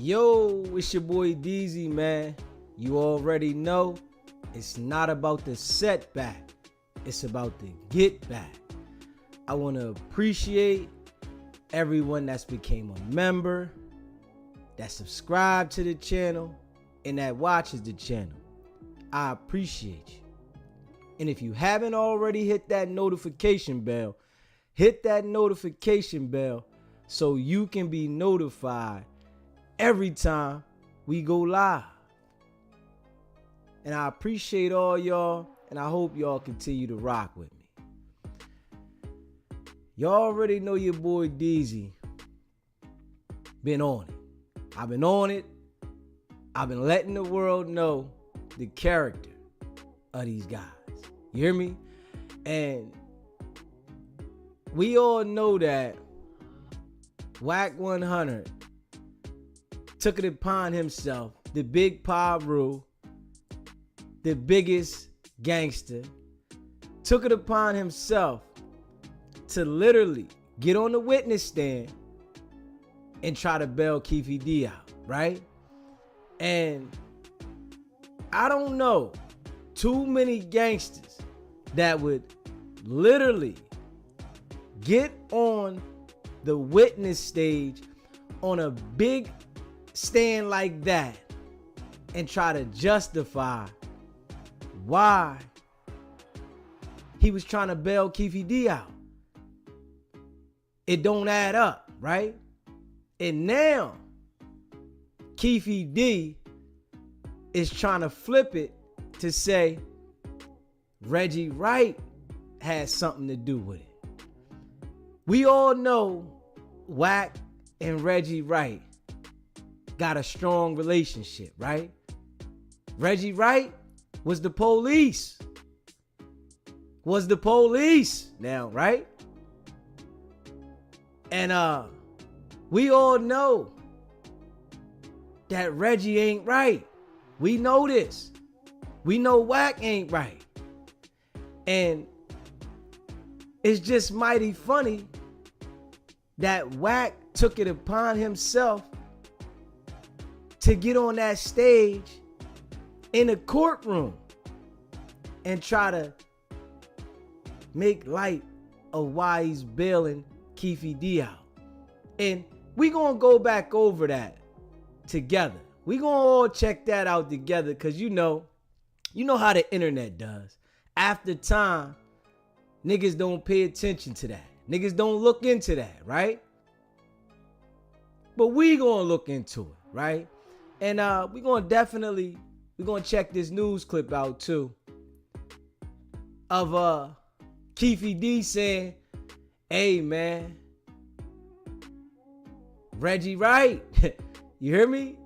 Yo, it's your boy DZ, man. You already know it's not about the setback, it's about the get back. I want to appreciate everyone that's became a member, that subscribed to the channel, and that watches the channel. I appreciate you. And if you haven't already hit that notification bell, hit that notification bell so you can be notified every time we go live. And I appreciate all y'all, and I hope y'all continue to rock with me. Y'all already know your boy DZ been on it. I've been on it. I've been letting the world know the character of these guys. You hear me? And we all know that Wack 100 took it upon himself, the big Paru, the biggest gangster, took it upon himself to literally get on the witness stand and try to bail Keffe D out, right? And I don't know too many gangsters that would literally get on the witness stage on a big stand like that and try to justify why he was trying to bail Keffe D out. It don't add up, right? And now Keffe D is trying to flip it to say Reggie Wright has something to do with it. We all know Wack and Reggie Wright got a strong relationship, right? Reggie Wright was the police. Now, right? And we all know that Reggie ain't right. We know this. We know Wack ain't right. And it's just mighty funny that Wack took it upon himself to get on that stage in a courtroom and try to make light of why he's bailing Keffe D out. And we gonna go back over that together. We gonna all check that out together, because you know how the internet does. After time, niggas don't pay attention to that. Niggas don't look into that, right? But we gonna look into it, right? And we gonna check this news clip out too of Keffe D saying, hey man, Reggie Wright, you hear me?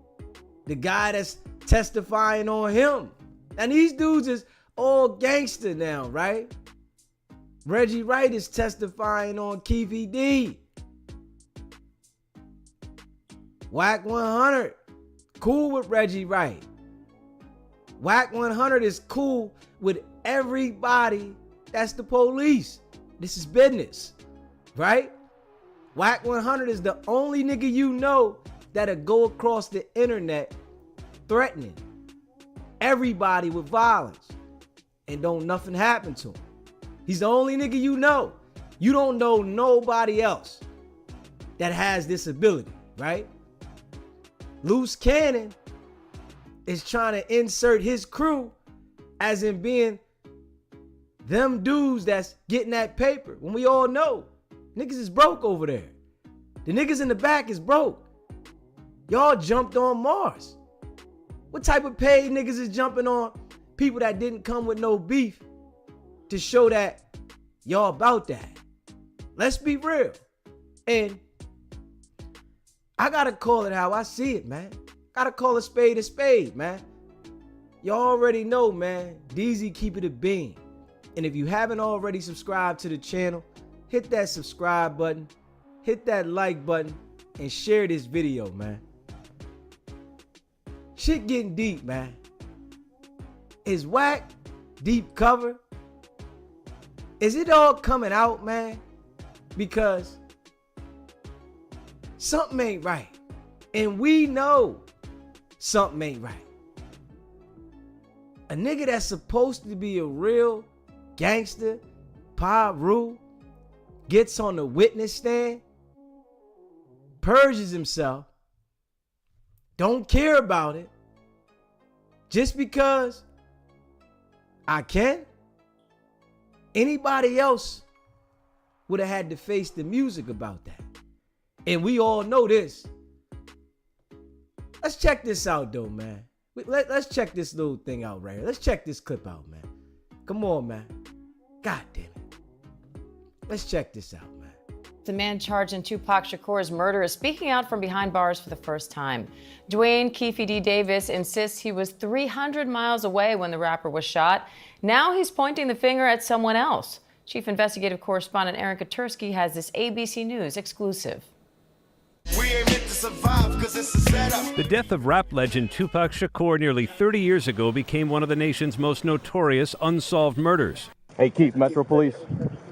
The guy that's testifying on him. And these dudes is all gangster now, right? Reggie Wright is testifying on Keffe D. Wack 100, cool with Reggie Wright. Wack 100 is cool with everybody that's the police. This is business, right? Wack 100 is the only nigga you know that'll go across the internet threatening everybody with violence and don't nothing happen to him. He's the only nigga you know. You don't know nobody else that has this ability, right? Luce Cannon is trying to insert his crew as in being them dudes that's getting that paper, when we all know niggas is broke over there. The niggas in the back is broke. Y'all jumped on Mars. What type of paid niggas is jumping on people that didn't come with no beef to show that y'all about that? Let's be real. And I gotta call it how I see it, man. Gotta call a spade, man. Y'all already know, man. DZ keep it a bean. And if you haven't already subscribed to the channel, hit that subscribe button, hit that like button, and share this video, man. Shit getting deep, man. Is Wack deep cover? Is it all coming out, man? Because something ain't right. And we know something ain't right. A nigga that's supposed to be a real gangster, Paru, gets on the witness stand, purges himself, don't care about it, just because I can. Anybody else would have had to face the music about that. And we all know this. Let's check this out though, man. Let's check this little thing out right here. Let's check this clip out, man. Come on, man. God damn it. Let's check this out, man. The man charged in Tupac Shakur's murder is speaking out from behind bars for the first time. Dwayne Keffe D. Davis insists he was 300 miles away when the rapper was shot. Now he's pointing the finger at someone else. Chief Investigative Correspondent Erica Tursky has this ABC News exclusive. We ain't meant to survive 'cause it's a setup. The death of rap legend Tupac Shakur nearly 30 years ago became one of the nation's most notorious unsolved murders. Hey, Keefe, Metro Police,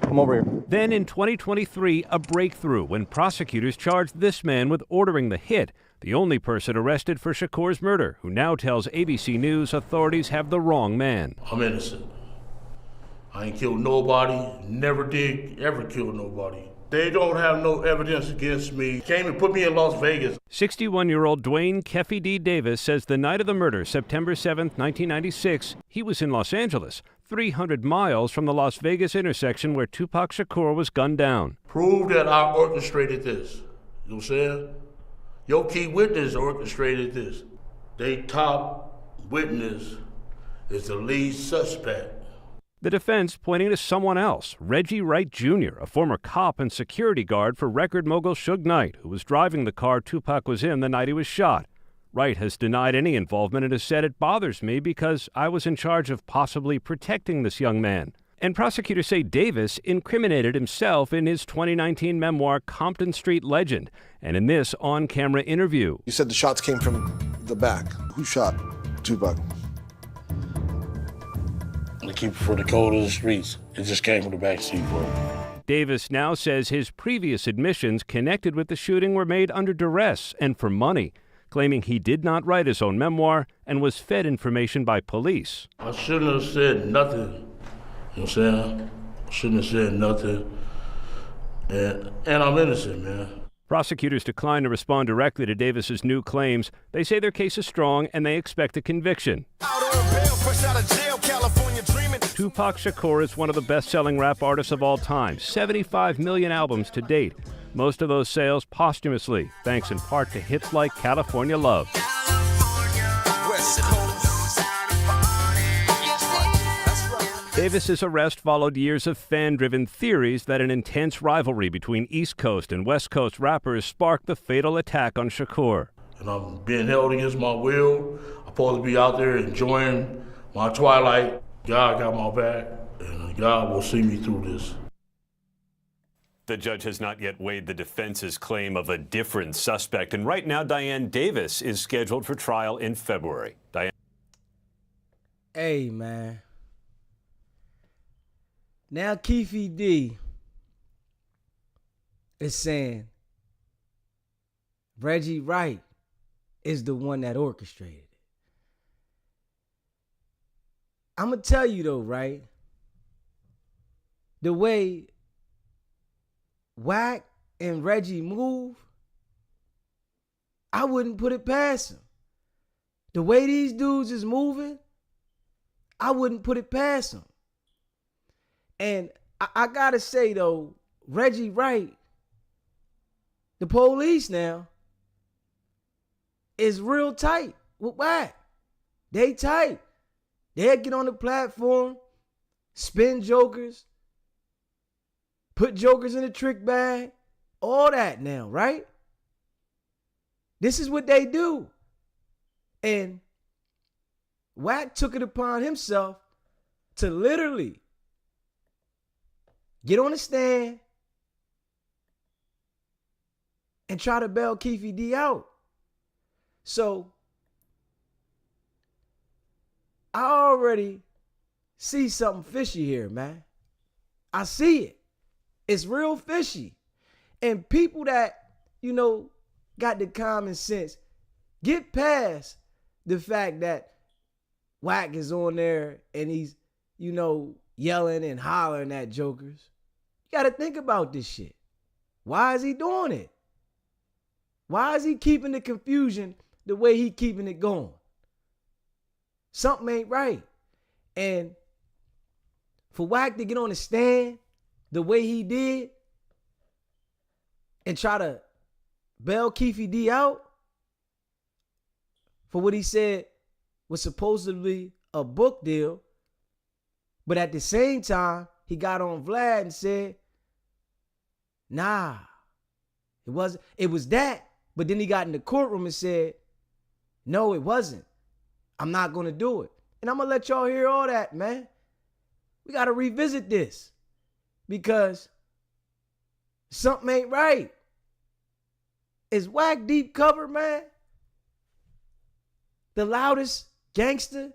come over here. Then in 2023, a breakthrough when prosecutors charged this man with ordering the hit, the only person arrested for Shakur's murder, who now tells ABC News authorities have the wrong man. I'm innocent. I ain't killed nobody, never did ever kill nobody. They don't have no evidence against me. Came and put me in Las Vegas. 61-year-old Dwayne Keffe D. Davis says the night of the murder, September 7, 1996, he was in Los Angeles, 300 miles from the Las Vegas intersection where Tupac Shakur was gunned down. Prove that I orchestrated this. You know what I'm saying? Your key witness orchestrated this. They top witness is the lead suspect. The defense pointing to someone else, Reggie Wright Jr., a former cop and security guard for record mogul Suge Knight, who was driving the car Tupac was in the night he was shot. Wright has denied any involvement and has said, "It bothers me because I was in charge of possibly protecting this young man." And prosecutors say Davis incriminated himself in his 2019 memoir, Compton Street Legend, and in this on-camera interview. You said the shots came from the back. Who shot Tupac? To keep it for the code of the streets. It just came from the backseat, bro. Davis now says his previous admissions connected with the shooting were made under duress and for money, claiming he did not write his own memoir and was fed information by police. I shouldn't have said nothing. You know what I'm saying? I shouldn't have said nothing. And I'm innocent, man. Prosecutors declined to respond directly to Davis's new claims. They say their case is strong and they expect a conviction. Out on bail, fresh out of jail, California dreaming. Tupac Shakur is one of the best-selling rap artists of all time, 75 million albums to date. Most of those sales posthumously, thanks in part to hits like California Love. West Coast. Davis's arrest followed years of fan-driven theories that an intense rivalry between East Coast and West Coast rappers sparked the fatal attack on Shakur. And I'm being held against my will. I'm supposed to be out there enjoying my twilight. God got my back, and God will see me through this. The judge has not yet weighed the defense's claim of a different suspect. And right now, Diane Davis is scheduled for trial in February. Diane. Hey, man. Now Keffe D is saying Reggie Wright is the one that orchestrated it. I'm going to tell you though, right? The way Wack and Reggie move, I wouldn't put it past them. The way these dudes is moving, I wouldn't put it past them. And I gotta say though, Reggie Wright, the police now, is real tight with Wack. They tight. They'll get on the platform, spin jokers, put jokers in a trick bag, all that now, right? This is what they do. And Wack took it upon himself to literally get on the stand and try to bail Keffe D out. So I already see something fishy here, man. I see it. It's real fishy. And people that, got the common sense, get past the fact that Wack is on there and he's, yelling and hollering at jokers. You got to think about this shit. Why is he doing it? Why is he keeping the confusion the way he keeping it going? Something ain't right. And for Wack to get on the stand the way he did and try to bail Keffe D out for what he said was supposedly a book deal, but at the same time, he got on Vlad and said, nah, it was that. But then he got in the courtroom and said, no, it wasn't. I'm not going to do it. And I'm going to let y'all hear all that, man. We got to revisit this because something ain't right. Is Wack deep cover, man? The loudest gangster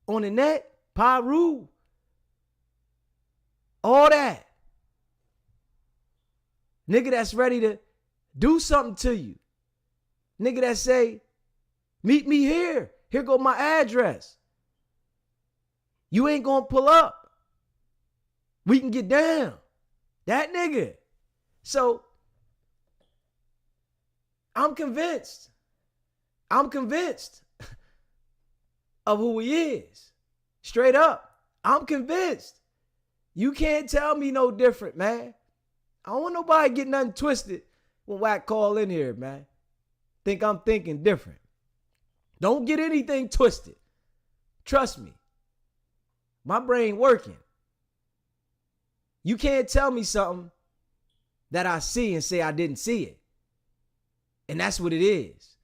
on the net? Paru. All that. Nigga that's ready to do something to you. Nigga that say, meet me here. Here go my address. You ain't gonna pull up. We can get down. That nigga. So, I'm convinced of who he is. Straight up. I'm convinced. You can't tell me no different, man. I don't want nobody getting nothing twisted when Wack call in here, man. Think I'm thinking different. Don't get anything twisted. Trust me. My brain working. You can't tell me something that I see and say I didn't see it. And that's what it is.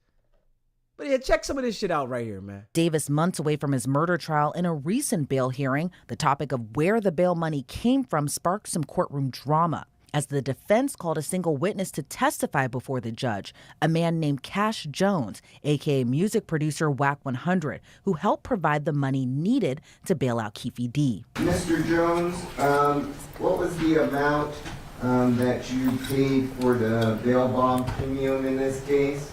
But yeah, check some of this shit out right here, man. Davis, months away from his murder trial, in a recent bail hearing, the topic of where the bail money came from sparked some courtroom drama as the defense called a single witness to testify before the judge, a man named Cash Jones, a.k.a. music producer Wack 100, who helped provide the money needed to bail out Keffe D. Mr. Jones, what was the amount that you paid for the bail bond premium in this case?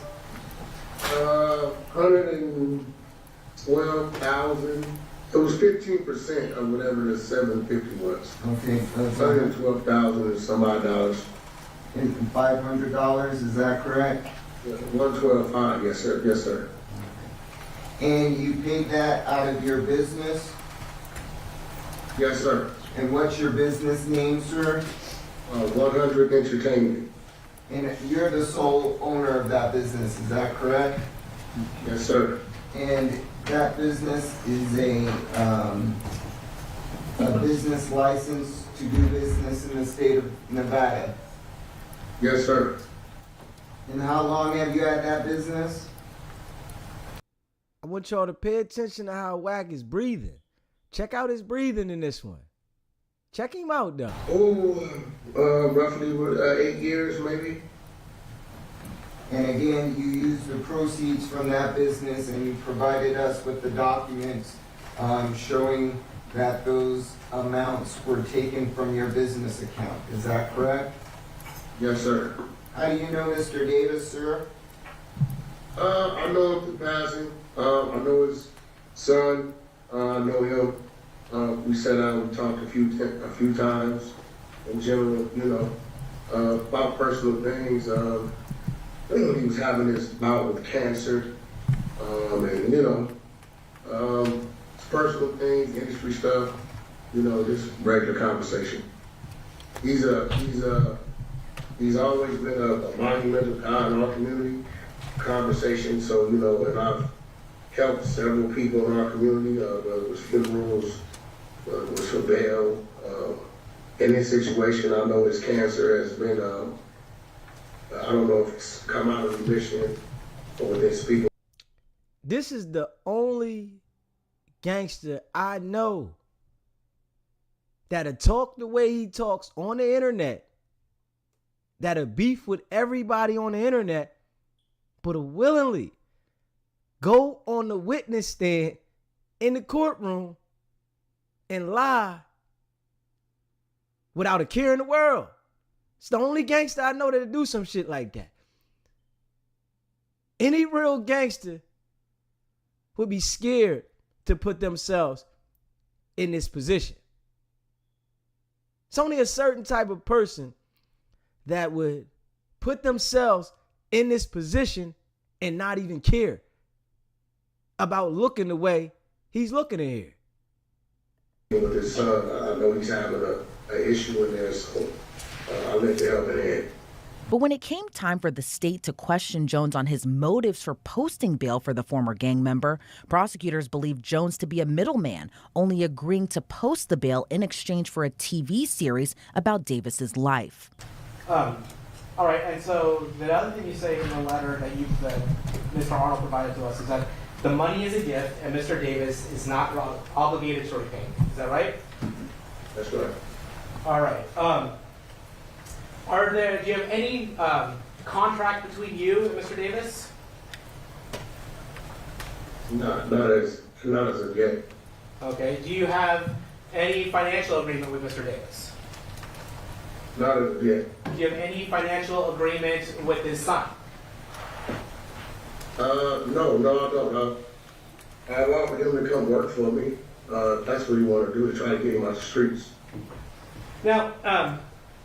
112,000. It was 15% of whatever the 750 was. Okay. 112,000 and some odd dollars. And $500, is that correct? 112.5, yes sir, yes sir. And you paid that out of your business? Yes sir. And what's your business name, sir? 100 Entertainment. And you're the sole owner of that business, is that correct? Yes sir. And that business is a business license to do business in the state of Nevada? Yes sir. And how long have you had that business? I want y'all to pay attention to how Wack is breathing. Check out his breathing in this one. Check him out, though. Roughly 8 years, maybe. And again, you used the proceeds from that business and you provided us with the documents showing that those amounts were taken from your business account. Is that correct? Yes, sir. How do you know Mr. Davis, sir? I know him through passing. I know his son. I know him. We sat down and talked a few times. In general, about personal things. He was having this bout with cancer, and personal things, industry stuff. Just regular conversation. He's always been a monumental guy in our community. Conversation. So and I've helped several people in our community, whether it was funerals, whether it was for bail. In this situation, I know his cancer has been. I don't know if it's come out of remission or what they speak. This is the only gangster I know that'll talk the way he talks on the internet, that'll beef with everybody on the internet, but will willingly go on the witness stand in the courtroom and lie without a care in the world. It's the only gangster I know that'll do some shit like that. Any real gangster would be scared to put themselves in this position. It's only a certain type of person that would put themselves in this position and not even care about looking the way he's looking in here. With his son, I know he's having an issue in there, so I'll let you help it in. But when it came time for the state to question Jones on his motives for posting bail for the former gang member, prosecutors believed Jones to be a middleman, only agreeing to post the bail in exchange for a TV series about Davis's life. All right, and so the other thing you say in the letter that Mr. Arnold provided to us is that the money is a gift and Mr. Davis is not obligated to repay. Is that right? That's right. All right. Do you have any contract between you and Mr. Davis? Not as of yet. Okay. Do you have any financial agreement with Mr. Davis? Not as of yet. Do you have any financial agreement with his son? No, I don't. I want for him to come work for me. That's what he want to do, to try to get him out the streets. Now,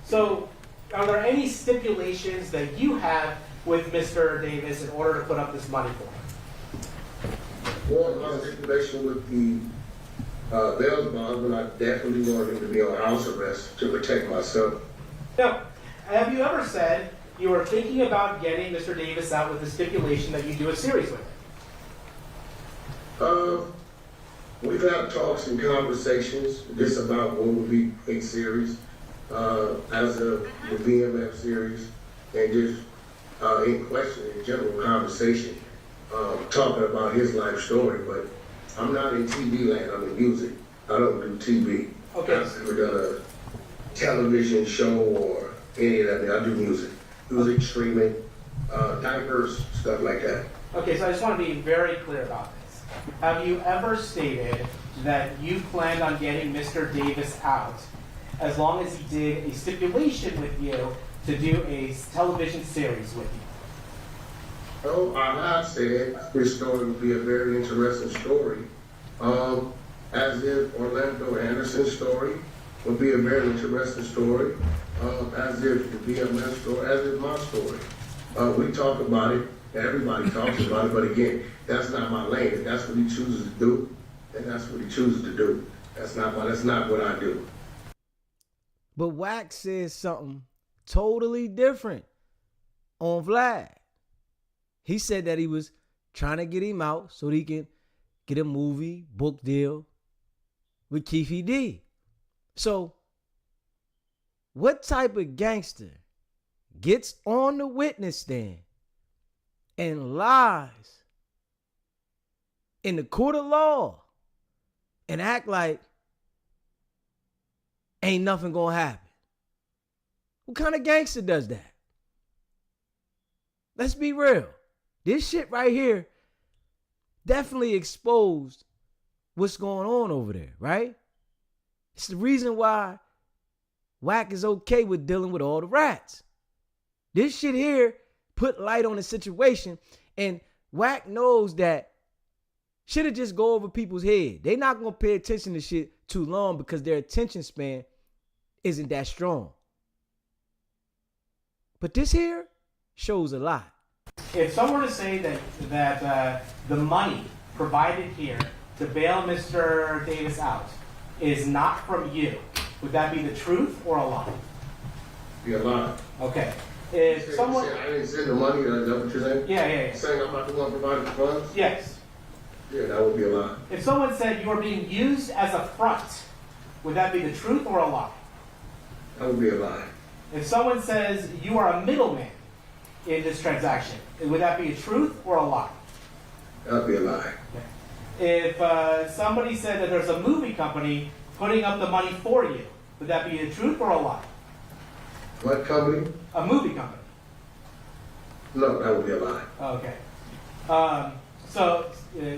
so are there any stipulations that you have with Mr. Davis in order to put up this money for him? Well, my stipulation with the bail bond, but I definitely want him to be on house arrest to protect myself. Now, have you ever said you were thinking about getting Mr. Davis out with the stipulation that you do a series with him? We've had talks and conversations just about what would be a series, as the BMF series, and just in question, in general conversation, talking about his life story. But I'm not in TV land, I'm in music. I don't do TV. Okay. I've never done a television show or any of that. I do music. Music, streaming, diverse stuff like that. Okay, so I just want to be very clear about this. Have you ever stated that you planned on getting Mr. Davis out as long as he did a stipulation with you to do a television series with you? Oh, I have said this story would be a very interesting story. As if Orlando Anderson's story would be a very interesting story. As if the BMS story, as if my story. We talk about it, everybody talks about it, but again, that's not my lane. If that's what he chooses to do, then that's what he chooses to do. That's not what I do. But Wack says something totally different on Vlad. He said that he was trying to get him out so he can get a movie, book deal with Keffe D. So, what type of gangster gets on the witness stand and lies in the court of law and act like ain't nothing gonna happen? What kind of gangster does that? Let's be real. This shit right here definitely exposed what's going on over there, right? It's the reason why Wack is okay with dealing with all the rats. This shit here put light on the situation, and Wack knows that shit'll just go over people's head. They not gonna pay attention to shit too long because their attention span isn't that strong. But this here shows a lot. If someone were to say that the money provided here to bail Mr. Davis out is not from you, would that be the truth or a lie? Be a lie. Okay. If someone, I didn't send the money, is that what you're saying? Yeah. Saying I'm not the one providing the funds? Yes. Yeah, that would be a lie. If someone said you are being used as a front, would that be the truth or a lie? That would be a lie. If someone says you are a middleman in this transaction, would that be a truth or a lie? That would be a lie. If somebody said that there's a movie company putting up the money for you, would that be the truth or a lie? What company? A movie company. No, that would be a lie. Okay. So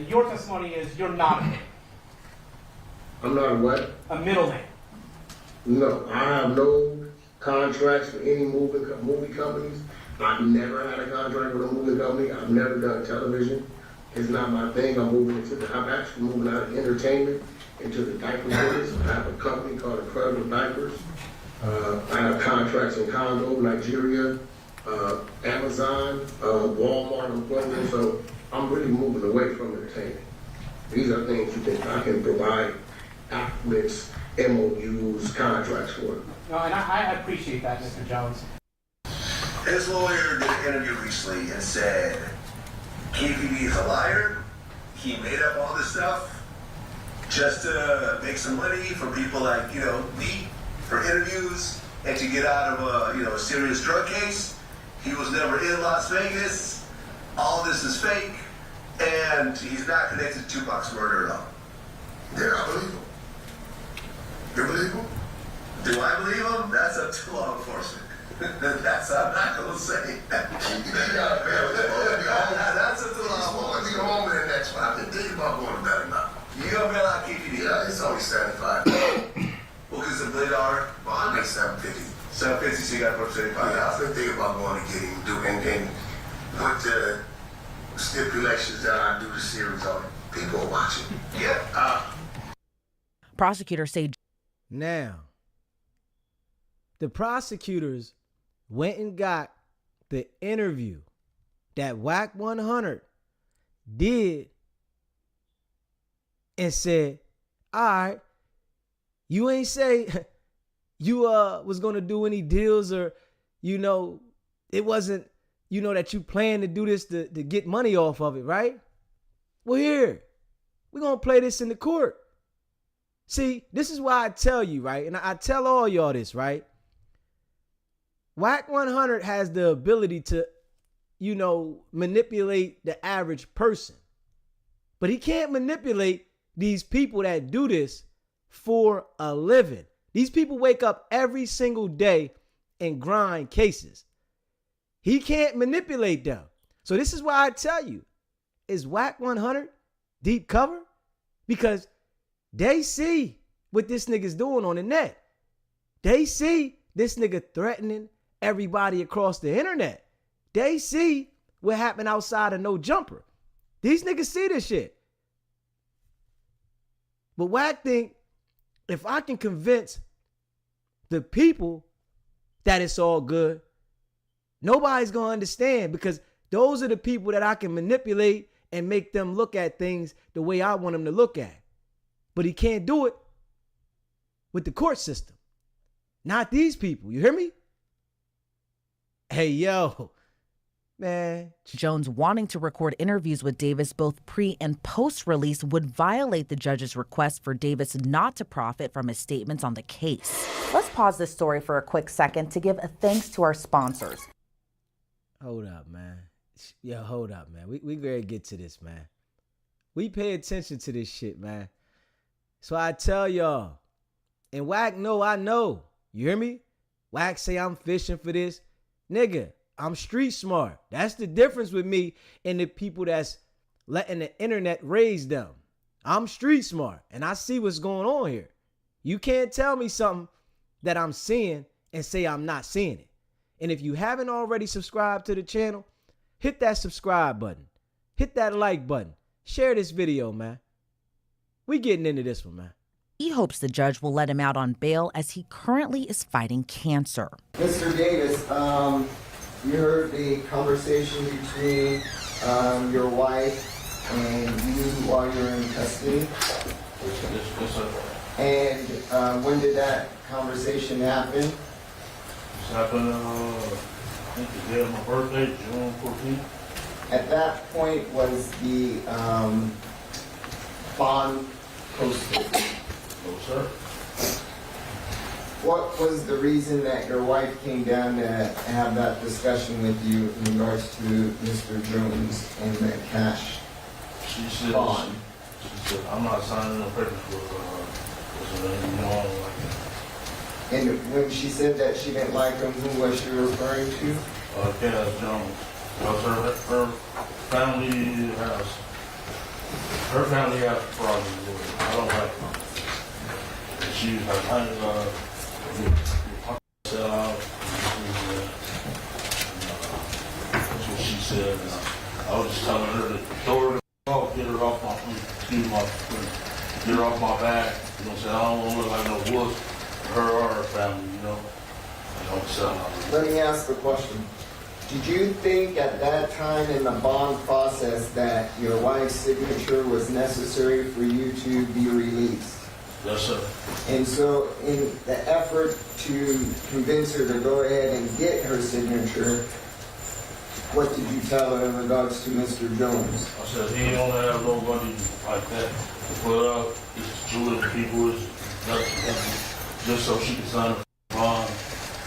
your testimony is you're not a middleman. I'm not a what? A middleman. No, I have no contracts with any movie companies. I've never had a contract with a moving company. I've never done television. It's not my thing. I'm actually moving out of entertainment into the diaper business. I have a company called Incredible Diapers. I have contracts in Congo, Nigeria, Amazon, Walmart, and Pueblo. So I'm really moving away from entertainment. These are things I can provide documents, MOUs, contracts for. No, and I appreciate that, Mr. Jones. His lawyer did an interview recently and said, Keffe D is a liar. He made up all this stuff just to make some money for people like, me, for interviews, and to get out of a serious drug case. He was never in Las Vegas. All this is fake, and he's not connected to Tupac's murder at all. Yeah, I believe him. You believe him? Do I believe him? That's up to law enforcement. I'm not gonna say. That's up to law enforcement. He's home in the next 5 days. About going to bed now. You gonna bail out Keffe D? Yeah, it's only 75. What is $1 million? Well, I make 750. 750, so you got to put 75. Yeah, I've been thinking about going to get him, and with the stipulations that I do the series on, people are watching. Yeah. Prosecutors say. Now, the prosecutors went and got the interview that Wack 100 did and said, all right, you ain't say you was going to do any deals, or, it wasn't, that you plan to do this to get money off of it, right? Well, here, we're going to play this in the court. See, this is why I tell you, right? And I tell all y'all this, right? Wack 100 has the ability to, manipulate the average person. But he can't manipulate these people that do this for a living. These people wake up every single day and grind cases. He can't manipulate them. So this is why I tell you, is Wack 100 deep cover? Because they see what this nigga's doing on the net. They see this nigga threatening everybody across the internet. They see what happened outside of No Jumper. These niggas see this shit. But Wack think, if I can convince the people that it's all good, nobody's going to understand, because those are the people that I can manipulate and make them look at things the way I want them to look at. But he can't do it with the court system. Not these people. You hear me? Hey, yo, man. Jones wanting to record interviews with Davis both pre and post release would violate the judge's request for Davis not to profit from his statements on the case. Let's pause this story for a quick second to give a thanks to our sponsors. Hold up, man. Yo, hold up, man. We gotta get to this, man. We pay attention to this shit, man. So I tell y'all, and Wack know I know. You hear me? Wack say I'm fishing for this. Nigga, I'm street smart. That's the difference with me and the people that's letting the internet raise them. I'm street smart, and I see what's going on here. You can't tell me something that I'm seeing and say I'm not seeing it. And if you haven't already subscribed to the channel, hit that subscribe button. Hit that like button. Share this video, man. We getting into this one, man. He hopes the judge will let him out on bail as he currently is fighting cancer. Mr. Davis, you heard the conversation between your wife and you while you're in custody? Yes, sir. And when did that conversation happen? It happened, I think the day of my birthday, June 14th. At that point, was the bond posted? No, sir. What was the reason that your wife came down to have that discussion with you in regards to Mr. Jones and the cash bond? She said, I'm not signing no papers for like that. And when she said that she didn't like him, who was she referring to? Cash Jones. Her family has problems with it. I don't like her. And she has kind of sell out. said, I was just telling her to throw her off, get her off my, get her off my back. You know what I'm saying? I don't want to look like no wuss, her or her family, you know. Let me ask the question. Did you think at that time in the bond process that your wife's signature was necessary for you to be released? Yes, sir. And so in the effort to convince her to go ahead and get her signature, what did you tell her in regards to Mr. Jones? I said, he don't have nobody like that to put up. It's two of the people, just so she can sign a bond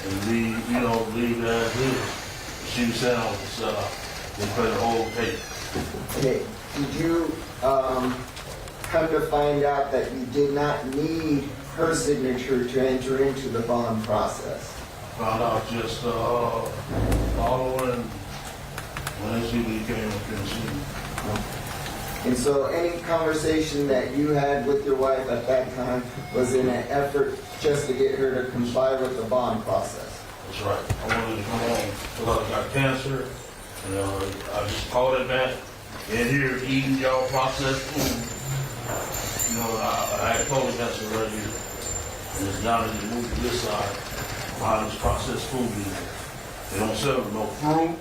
and leave, you know, leave that as is. She was saying I was a sellout. They play the whole tape. Okay. Did you come to find out that you did not need her signature to enter into the bond process? Found out just following when SUV came up here and seen me. And so any conversation that you had with your wife at that time was in an effort just to get her to comply with the bond process? That's right. I wanted to come home because I got cancer. And I just called it back in here eating y'all processed food. You know, I had colon cancer right here. And it's down in the movie this side behind this processed food. They don't sell no fruit.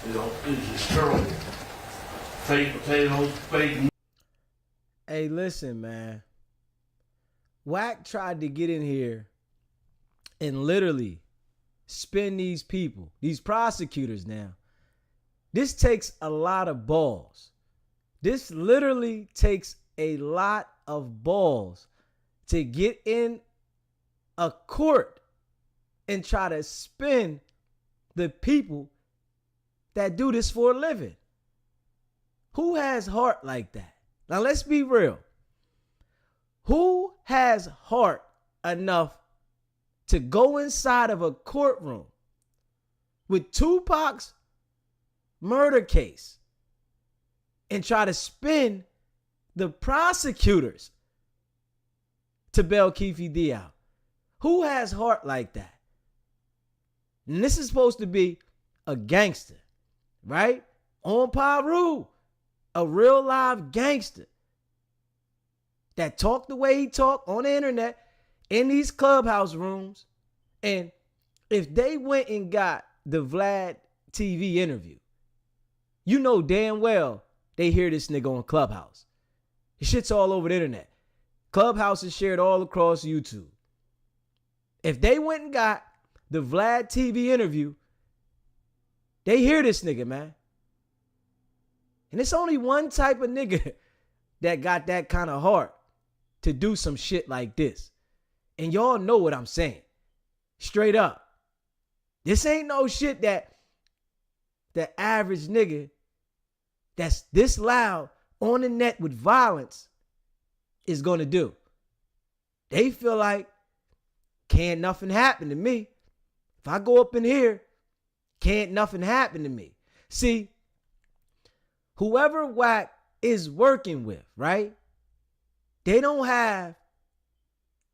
You know, it's just terrible. Fake potatoes, fake meat. Hey, listen, man. Wack tried to get in here and literally spin these people, these prosecutors now. This takes a lot of balls. This literally takes a lot of balls to get in a court and try to spin the people that do this for a living. Who has heart like that? Now let's be real. Who has heart enough to go inside of a courtroom with Tupac's murder case and try to spin the prosecutors to bail Keffe D out? Who has heart like that? And this is supposed to be a gangster, right? On Paru, a real live gangster that talked the way he talked on the internet in these clubhouse rooms. And if they went and got the Vlad TV interview, you know damn well they hear this nigga on Clubhouse. His shit's all over the internet. Clubhouse is shared all across YouTube. If they went and got the Vlad TV interview, they hear this nigga, man. And it's only one type of nigga that got that kind of heart to do some shit like this. And y'all know what I'm saying. Straight up. This ain't no shit that the average nigga that's this loud on the net with violence is gonna do. They feel like, can't nothing happen to me. If I go up in here, can't nothing happen to me. See, whoever Wack is working with, right? They don't have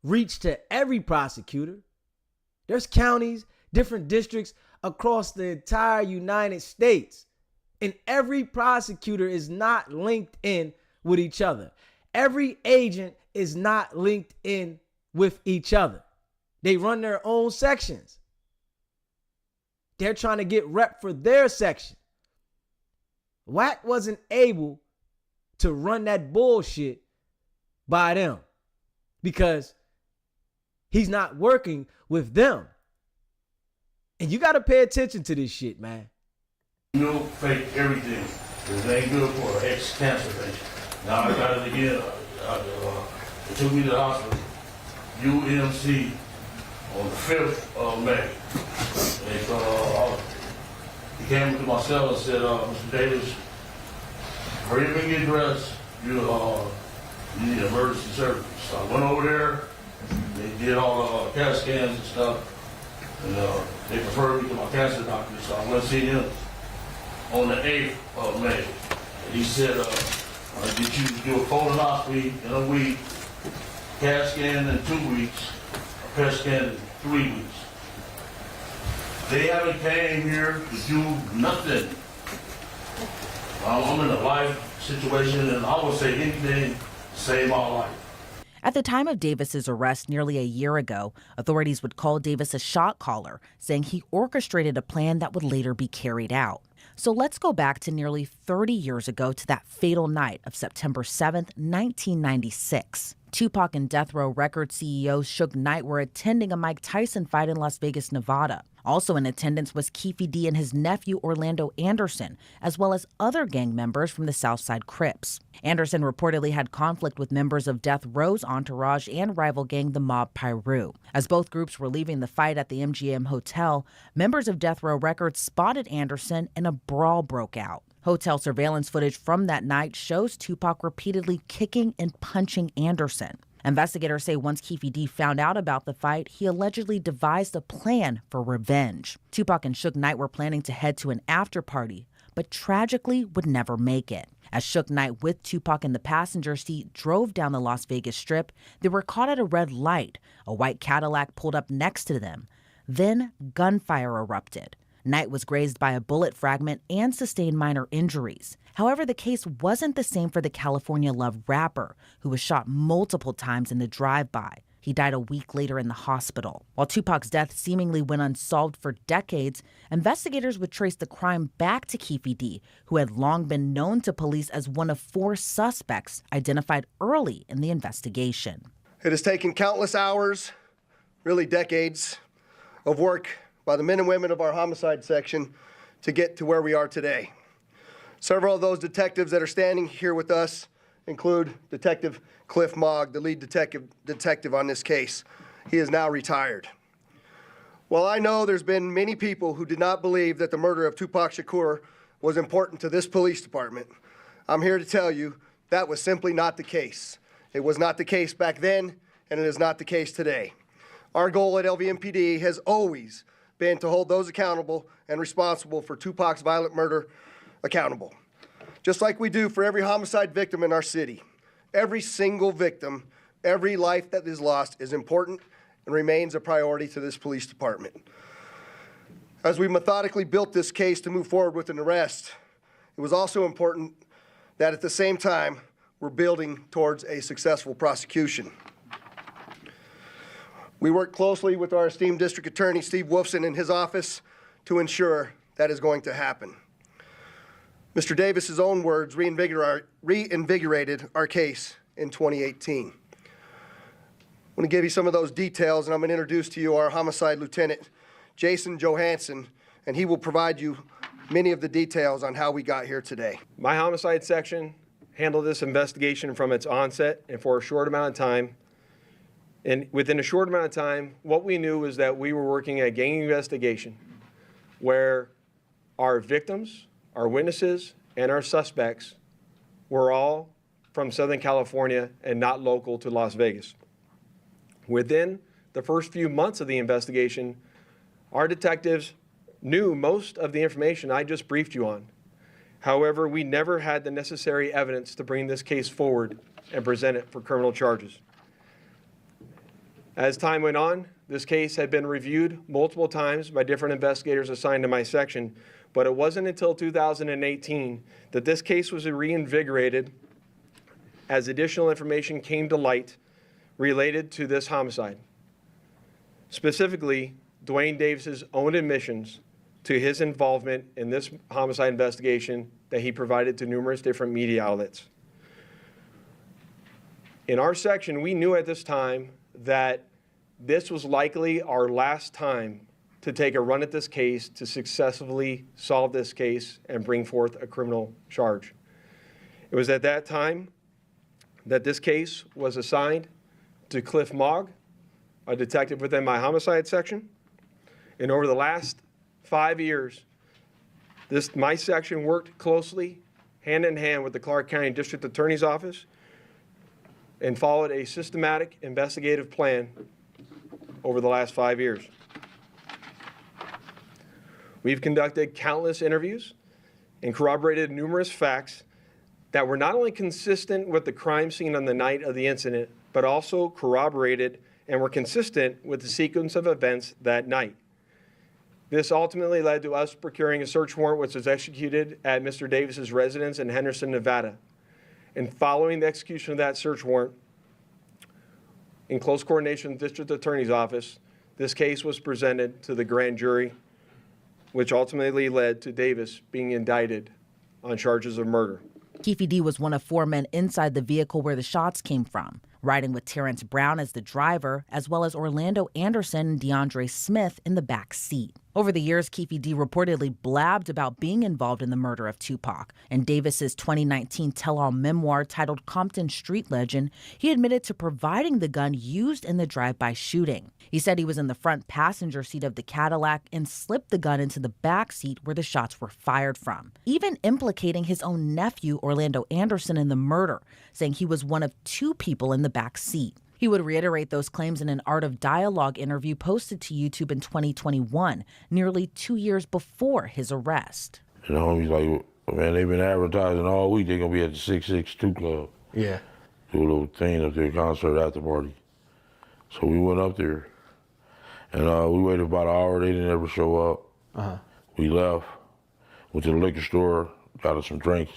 reach to every prosecutor. There's counties, different districts across the entire United States. And every prosecutor is not linked in with each other. Every agent is not linked in with each other. They run their own sections. They're trying to get rep for their section. Wack wasn't able to run that bullshit by them because he's not working with them. And you got to pay attention to this shit, man. You know, fake everything. It ain't good for an ex-cancer patient. Now I got it again. They took me to the hospital, UMC, on the 5th of May. He came to my cell and said, Mr. Davis, hurry up and get dressed. You need emergency surgery. So I went over there. They did all the CAT scans and stuff. And they referred me to my cancer doctor. So I went to see him on the 8th of May. And he said, did you do a colonoscopy in a week, CAT scan in 2 weeks, a PET scan in 3 weeks? They haven't came here to do nothing. I'm in a life situation, and I would say anything to save my life. At the time of Davis's arrest nearly a year ago, authorities would call Davis a shot caller, saying he orchestrated a plan that would later be carried out. So let's go back to nearly 30 years ago to that fatal night of September 7th, 1996. Tupac and Death Row Records CEO Suge Knight were attending a Mike Tyson fight in Las Vegas, Nevada. Also in attendance was Keffe D and his nephew Orlando Anderson, as well as other gang members from the Southside Crips. Anderson reportedly had conflict with members of Death Row's entourage and rival gang the Mob Piru. As both groups were leaving the fight at the MGM Hotel, members of Death Row Records spotted Anderson and a brawl broke out. Hotel surveillance footage from that night shows Tupac repeatedly kicking and punching Anderson. Investigators say once Keffe D found out about the fight, he allegedly devised a plan for revenge. Tupac and Suge Knight were planning to head to an after party, but tragically would never make it. As Suge Knight with Tupac in the passenger seat drove down the Las Vegas Strip, they were caught at a red light. A white Cadillac pulled up next to them. Then gunfire erupted. Knight was grazed by a bullet fragment and sustained minor injuries. However, the case wasn't the same for the California Love rapper, who was shot multiple times in the drive-by. He died a week later in the hospital. While Tupac's death seemingly went unsolved for decades, investigators would trace the crime back to Keffe D, who had long been known to police as one of 4 suspects identified early in the investigation. It has taken countless hours, really decades, of work by the men and women of our homicide section to get to where we are today. Several of those detectives that are standing here with us include Detective Cliff Mogg, the lead detective on this case. He is now retired. While I know there's been many people who did not believe that the murder of Tupac Shakur was important to this police department, I'm here to tell you that was simply not the case. It was not the case back then, and it is not the case today. Our goal at LVMPD has always been to hold those accountable and responsible for Tupac's violent murder accountable. Just like we do for every homicide victim in our city. Every single victim, every life that is lost is important and remains a priority to this police department. As we methodically built this case to move forward with an arrest, it was also important that at the same time, we're building towards a successful prosecution. We work closely with our esteemed district attorney, Steve Wolfson, in his office to ensure that is going to happen. Mr. Davis's own words reinvigorated our case in 2018. I want to give you some of those details, and I'm going to introduce to you our homicide lieutenant, Jason Johansson, and he will provide you many of the details on how we got here today. My homicide section handled this investigation from its onset and for a short amount of time. And within a short amount of time, what we knew was that we were working a gang investigation where our victims, our witnesses, and our suspects were all from Southern California and not local to Las Vegas. Within the first few months of the investigation, our detectives knew most of the information I just briefed you on. However, we never had the necessary evidence to bring this case forward and present it for criminal charges. As time went on, this case had been reviewed multiple times by different investigators assigned to my section, but it wasn't until 2018 that this case was reinvigorated as additional information came to light related to this homicide. Specifically, Dwayne Davis's own admissions to his involvement in this homicide investigation that he provided to numerous different media outlets. In our section, we knew at this time that this was likely our last time to take a run at this case to successfully solve this case and bring forth a criminal charge. It was at that time that this case was assigned to Cliff Mogg, a detective within my homicide section. And over the last 5 years, my section worked closely, hand in hand with the Clark County District Attorney's Office and followed a systematic investigative plan over the last 5 years. We've conducted countless interviews and corroborated numerous facts that were not only consistent with the crime scene on the night of the incident, but also corroborated and were consistent with the sequence of events that night. This ultimately led to us procuring a search warrant which was executed at Mr. Davis's residence in Henderson, Nevada. And following the execution of that search warrant, in close coordination with the District Attorney's Office, this case was presented to the grand jury, which ultimately led to Davis being indicted on charges of murder. Keffe D was one of 4 men inside the vehicle where the shots came from, riding with Terrence Brown as the driver, as well as Orlando Anderson and DeAndre Smith in the back seat. Over the years, Keffe D reportedly blabbed about being involved in the murder of Tupac. In Davis's 2019 tell-all memoir titled Compton Street Legend, he admitted to providing the gun used in the drive-by shooting. He said he was in the front passenger seat of the Cadillac and slipped the gun into the back seat where the shots were fired from, even implicating his own nephew, Orlando Anderson, in the murder, saying he was one of 2 people in the back seat. He would reiterate those claims in an Art of Dialogue interview posted to YouTube in 2021, nearly 2 years before his arrest. And the homie's like, man, they've been advertising all week they're going to be at the 662 Club. Yeah. Do a little thing up there, concert after party. So we went up there, and we waited about an hour. They didn't ever show up. We left, went to the liquor store, got us some drinks.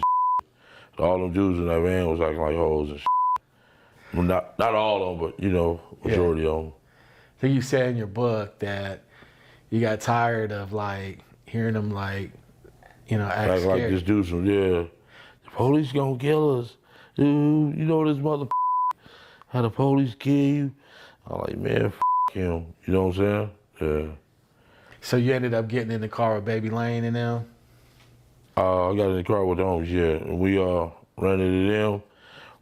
All them dudes in that van was acting like hoes and shit. Well, not all of them, but, you know, majority of them. So you said in your book that you got tired of, like, hearing them, like, you know, act like this dude from, the police gonna kill us. Dude, you know this mother how the police kill you? I'm like, man, him. You know what I'm saying? Yeah. So you ended up getting in the car with Baby Lane and them? I got in the car with the homies, yeah. And we ran into them.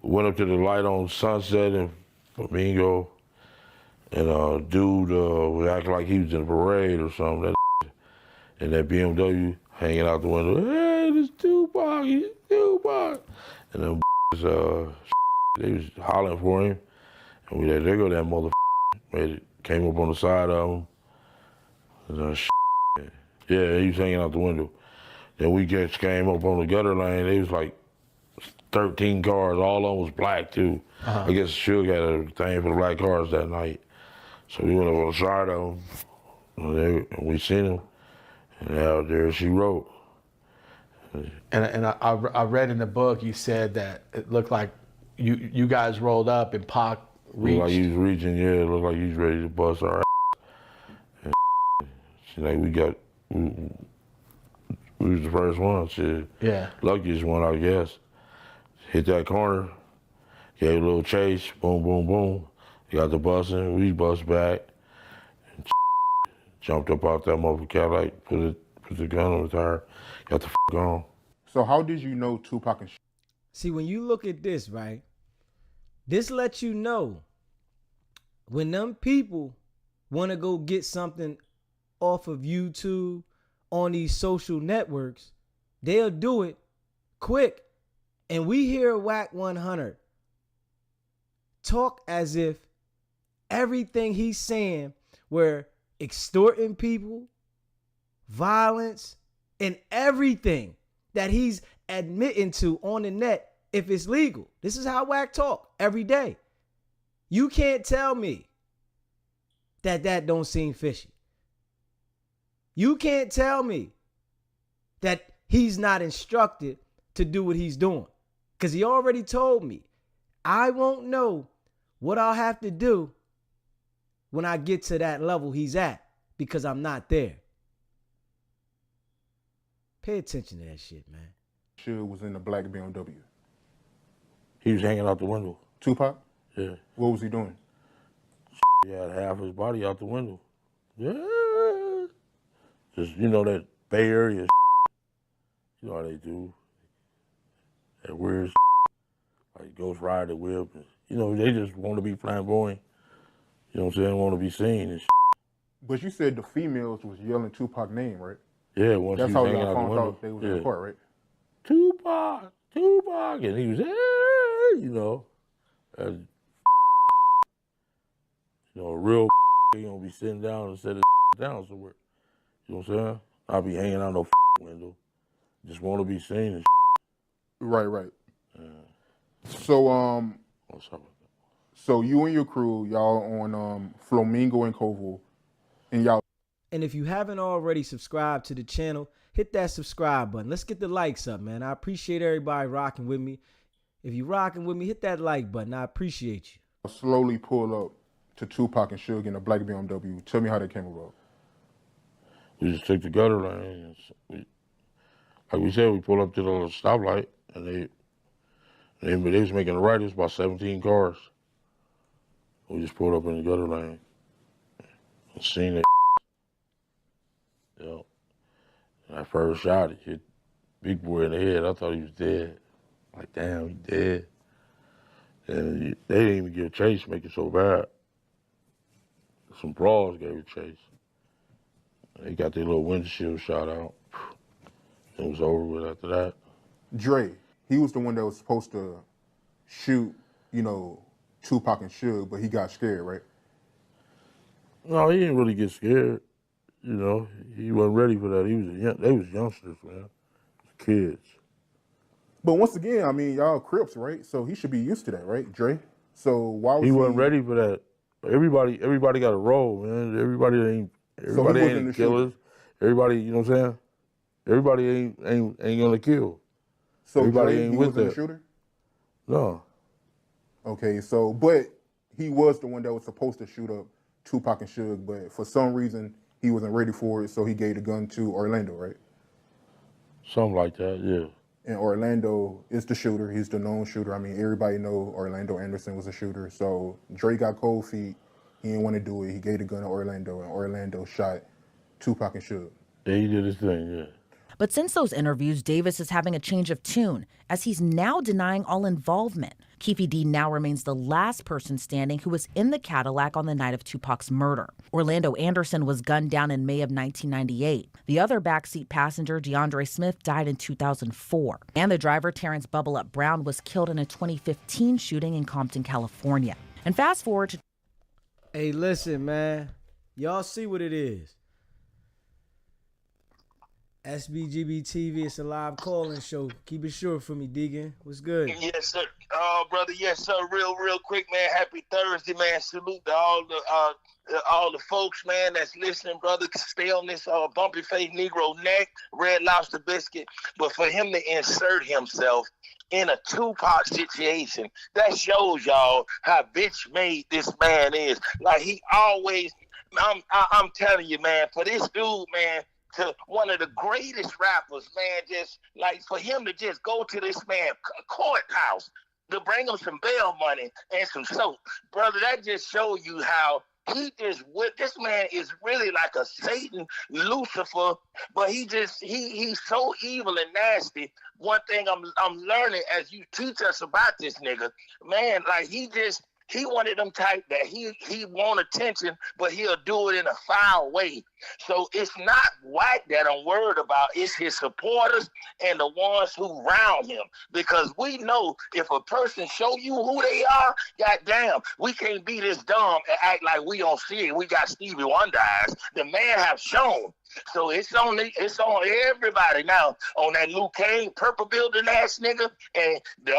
We went up to the light on Sunset and Flamingo. And dude was acting like he was in a parade or something. And that BMW hanging out the window. Hey, this Tupac, he's Tupac. And them they was hollering for him. And we let there go that motherfucker. Came up on the side of him. And yeah, he was hanging out the window. Then we just came up on the gutter lane. They was like 13 cars. All of them was black too. I guess Suge had a thing for the black cars that night. So we went up on the side of them. And we seen them. And out there she wrote. And I read in the book you said that it looked like you guys rolled up and Pac reached. Looked like he was reaching, yeah. It looked like he was ready to bust our ass. And like we was the first one, shit. Yeah. Luckiest one, I guess. Hit that corner, gave a little chase, boom, boom, boom. Got the busing, we bust back, and jumped up out that motherfucker Cadillac, put the gun on the tire, got the on. So how did you know Tupac and See, when you look at this, right, this lets you know when them people want to go get something off of YouTube on these social networks, they'll do it quick. And we hear Wack 100 talk as if everything he's saying were extorting people, violence, and everything that he's admitting to on the net if it's legal. This is how Wack talk every day. You can't tell me that don't seem fishy. You can't tell me that he's not instructed to do what he's doing. Because he already told me, I won't know what I'll have to do when I get to that level he's at because I'm not there. Pay attention to that shit, man. Suge was in the black BMW? He was hanging out the window. Tupac? Yeah. What was he doing? He had half his body out the window. Yeah. Just, you know, that Bay Area you know how they do. That weird like Ghost Rider whip. You know, they just want to be flamboyant. You know what I'm saying? Want to be seen and But you said the females was yelling Tupac's name, right? Yeah, once that's he how was hanging y'all out the found window. out they was in the court, right? Tupac, Tupac, and he was, hey, you know, you know, a real he gonna be sitting down and set his down somewhere. You know what I'm saying? I'll be hanging out no window. Just want to be seen and Right, right. So, so you and your crew, y'all on Flamingo and Koval, and y'all. And if you haven't already subscribed to the channel, hit that subscribe button. Let's get the likes up, man. I appreciate everybody rocking with me. If you rocking with me, hit that like button. I appreciate you. I slowly pull up to Tupac and Suge in a black BMW. Tell me how that came about. We just took the gutter lane. Like we said, we pulled up to the stoplight, and they was making a right. It was about 17 cars. We just pulled up in the gutter lane and seen it. Yo, and I first shot it, hit Big Boy in the head. I thought he was dead. Like, damn, he dead. And they didn't even give chase, make it so bad. Some brawls gave it chase. They got their little windshield shot out. It was over with after that. Dre, he was the one that was supposed to shoot, you know, Tupac and Suge, but he got scared, right? No, he didn't really get scared. You know, he wasn't ready for that. They was youngsters, man. Kids. But once again, I mean, y'all Crips, right? So he should be used to that, right, Dre? So why was he wasn't ready for that? Everybody got a role, man. Everybody ain't killers. Everybody, you know what I'm saying? Everybody ain't gonna kill. So everybody Dre, ain't he with wasn't that. a shooter? No. Okay, so, but he was the one that was supposed to shoot up Tupac and Suge, but for some reason, he wasn't ready for it, so he gave the gun to Orlando, right? Something like that, yeah. And Orlando is the shooter. He's the known shooter. I mean, everybody know Orlando Anderson was a shooter. So Dre got cold feet. He didn't want to do it. He gave the gun to Orlando, and Orlando shot Tupac and Suge. Yeah, he did his thing, yeah. But since those interviews, Davis is having a change of tune, as he's now denying all involvement. Keffe D now remains the last person standing who was in the Cadillac on the night of Tupac's murder. Orlando Anderson was gunned down in May of 1998. The other backseat passenger, DeAndre Smith, died in 2004. And the driver, Terrence Bubble Up Brown, was killed in a 2015 shooting in Compton, California. And fast forward to... Hey, listen, man. Y'all see what it is. SBGB TV, it's a live call-in show. Keep it short for me, Deegan. What's good? Yes, sir. Brother, yes, sir. Real quick, man. Happy Thursday, man. Salute to all the folks, man, that's listening, brother. Stay on this bumpy face Negro neck, Red Lobster biscuit. But for him to insert himself in a Tupac situation, that shows y'all how bitch made this man is. Like, he always, I'm telling you, man, for this dude, man, to one of the greatest rappers, man, just like for him to just go to this man courthouse to bring him some bail money and some soap, brother, that just shows you how he just, this man is really like a Satan Lucifer, but he's so evil and nasty. One thing I'm learning as you teach us about this nigga, man, like he wanted them type that he want attention, but he'll do it in a foul way. So it's not Wack that I'm worried about. It's his supporters and the ones who round him. Because we know if a person show you who they are, goddamn, we can't be this dumb and act like we don't see it. We got Stevie Wonder eyes. The man have shown. So it's on everybody now. On that Luke Kane, purple building ass nigga, and the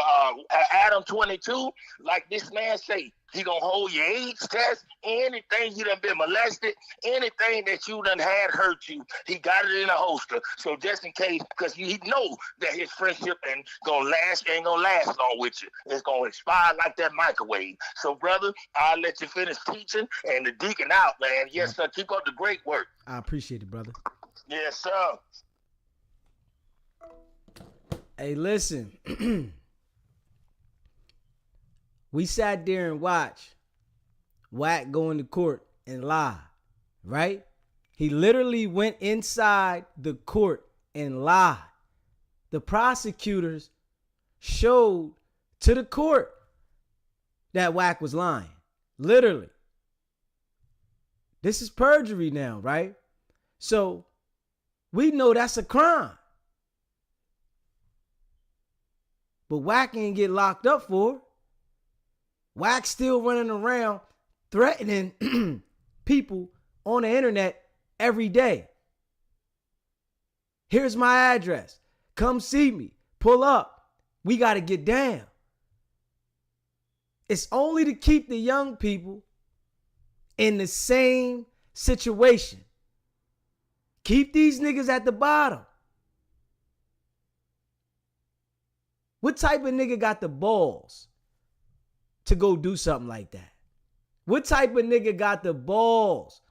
Adam 22, like this man say, he gonna hold your age test, anything you done been molested, anything that you done had hurt you, he got it in a holster. So just in case, because he know that his friendship ain't gonna last long with you. It's gonna expire like that microwave. So brother, I'll let you finish teaching and the deacon out, man. Yes, sir. Keep up the great work. I appreciate it, brother. Yes, sir. Hey, listen. We sat there and watched Wack go into court and lie, right? He literally went inside the court and lied. The prosecutors showed to the court that Wack was lying. Literally. This is perjury now, right? So we know that's a crime. But Wack ain't get locked up for it. Wack still running around threatening people on the internet every day. Here's my address. Come see me. Pull up. We got to get down. It's only to keep the young people in the same situation. Keep these niggas at the bottom. What type of nigga got the balls to go do something like that? What type of nigga got the balls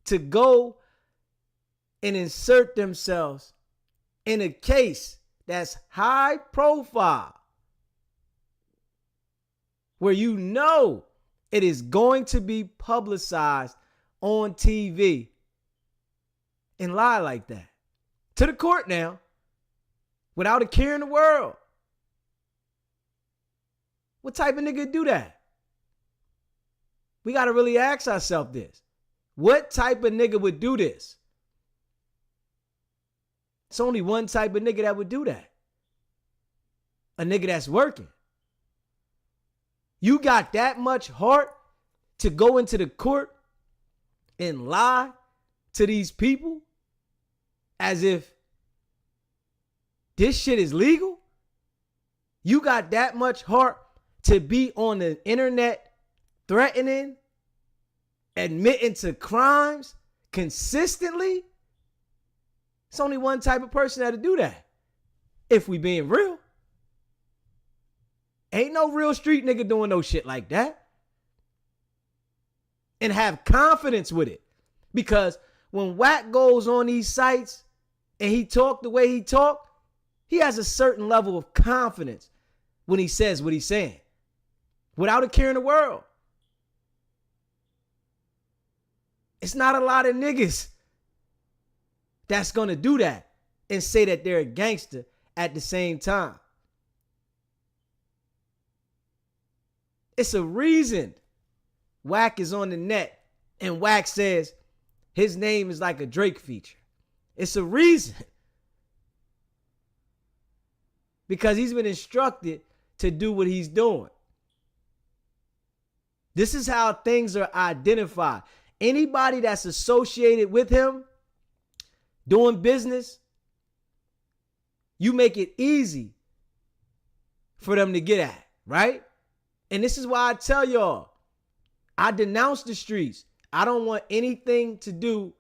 to go and insert themselves in a case that's high profile, where you know it is going to be publicized on TV, and lie like that to the court now without a care in the world? What type of nigga do that? We got to really ask ourselves this. What type of nigga would do this? It's only one type of nigga that would do that. A nigga that's working. You got that much heart to go into the court and lie to these people as if this shit is legal? You got that much heart to be on the internet threatening, admitting to crimes consistently? It's only one type of person that'll do that. If we being real. Ain't no real street nigga doing no shit like that. And have confidence with it. Because when Wack goes on these sites and he talk the way he talk, he has a certain level of confidence when he says what he's saying. Without a care in the world. It's not a lot of niggas that's going to do that and say that they're a gangster at the same time. It's a reason Wack is on the net and Wack says his name is like a Drake feature. It's a reason. Because he's been instructed to do what he's doing. This is how things are identified. Anybody that's associated with him doing business, you make it easy for them to get at, right? And this is why I tell y'all, I denounce the streets. I don't want anything to do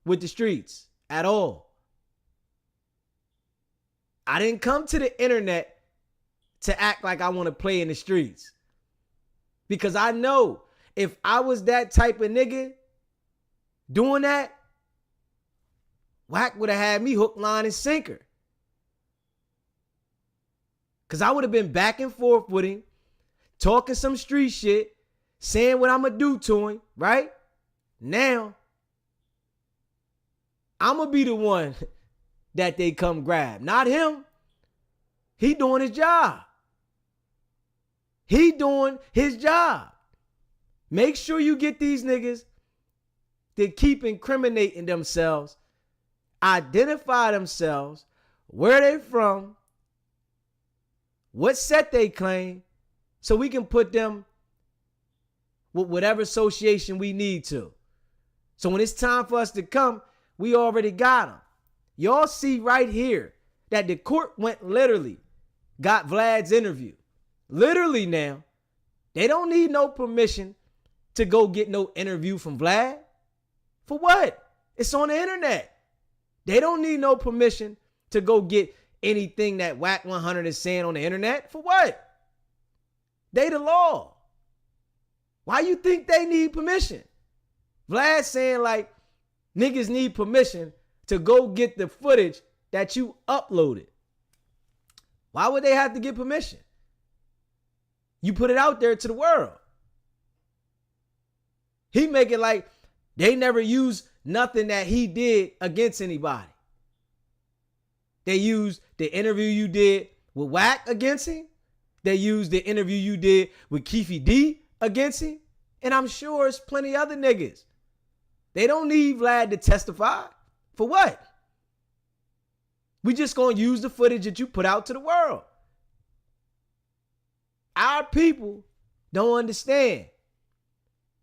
with the streets at all. I didn't come to the internet to act like I want to play in the streets. Because I know if I was that type of nigga doing that, Wack would have had me hook, line, and sinker. Because I would have been back and forth with him, talking some street shit, saying what I'm going to do to him, right? Now, I'm going to be the one that they come grab. Not him. He doing his job. He doing his job. Make sure you get these niggas that keep incriminating themselves, identify themselves, where they from, what set they claim, so we can put them with whatever association we need to. So when it's time for us to come, we already got them. Y'all see right here that the court went literally, got Vlad's interview. Literally now, they don't need no permission to go get no interview from Vlad. For what? It's on the internet. They don't need no permission to go get anything that Wack 100 is saying on the internet. For what? They the law. Why you think they need permission? Vlad saying like niggas need permission to go get the footage that you uploaded. Why would they have to get permission? You put it out there to the world. He make it like they never used nothing that he did against anybody. They used the interview you did with Wack against him. They used the interview you did with Keffe D against him. And I'm sure it's plenty other niggas. They don't need Vlad to testify. For what? We just gonna use the footage that you put out to the world. Our people don't understand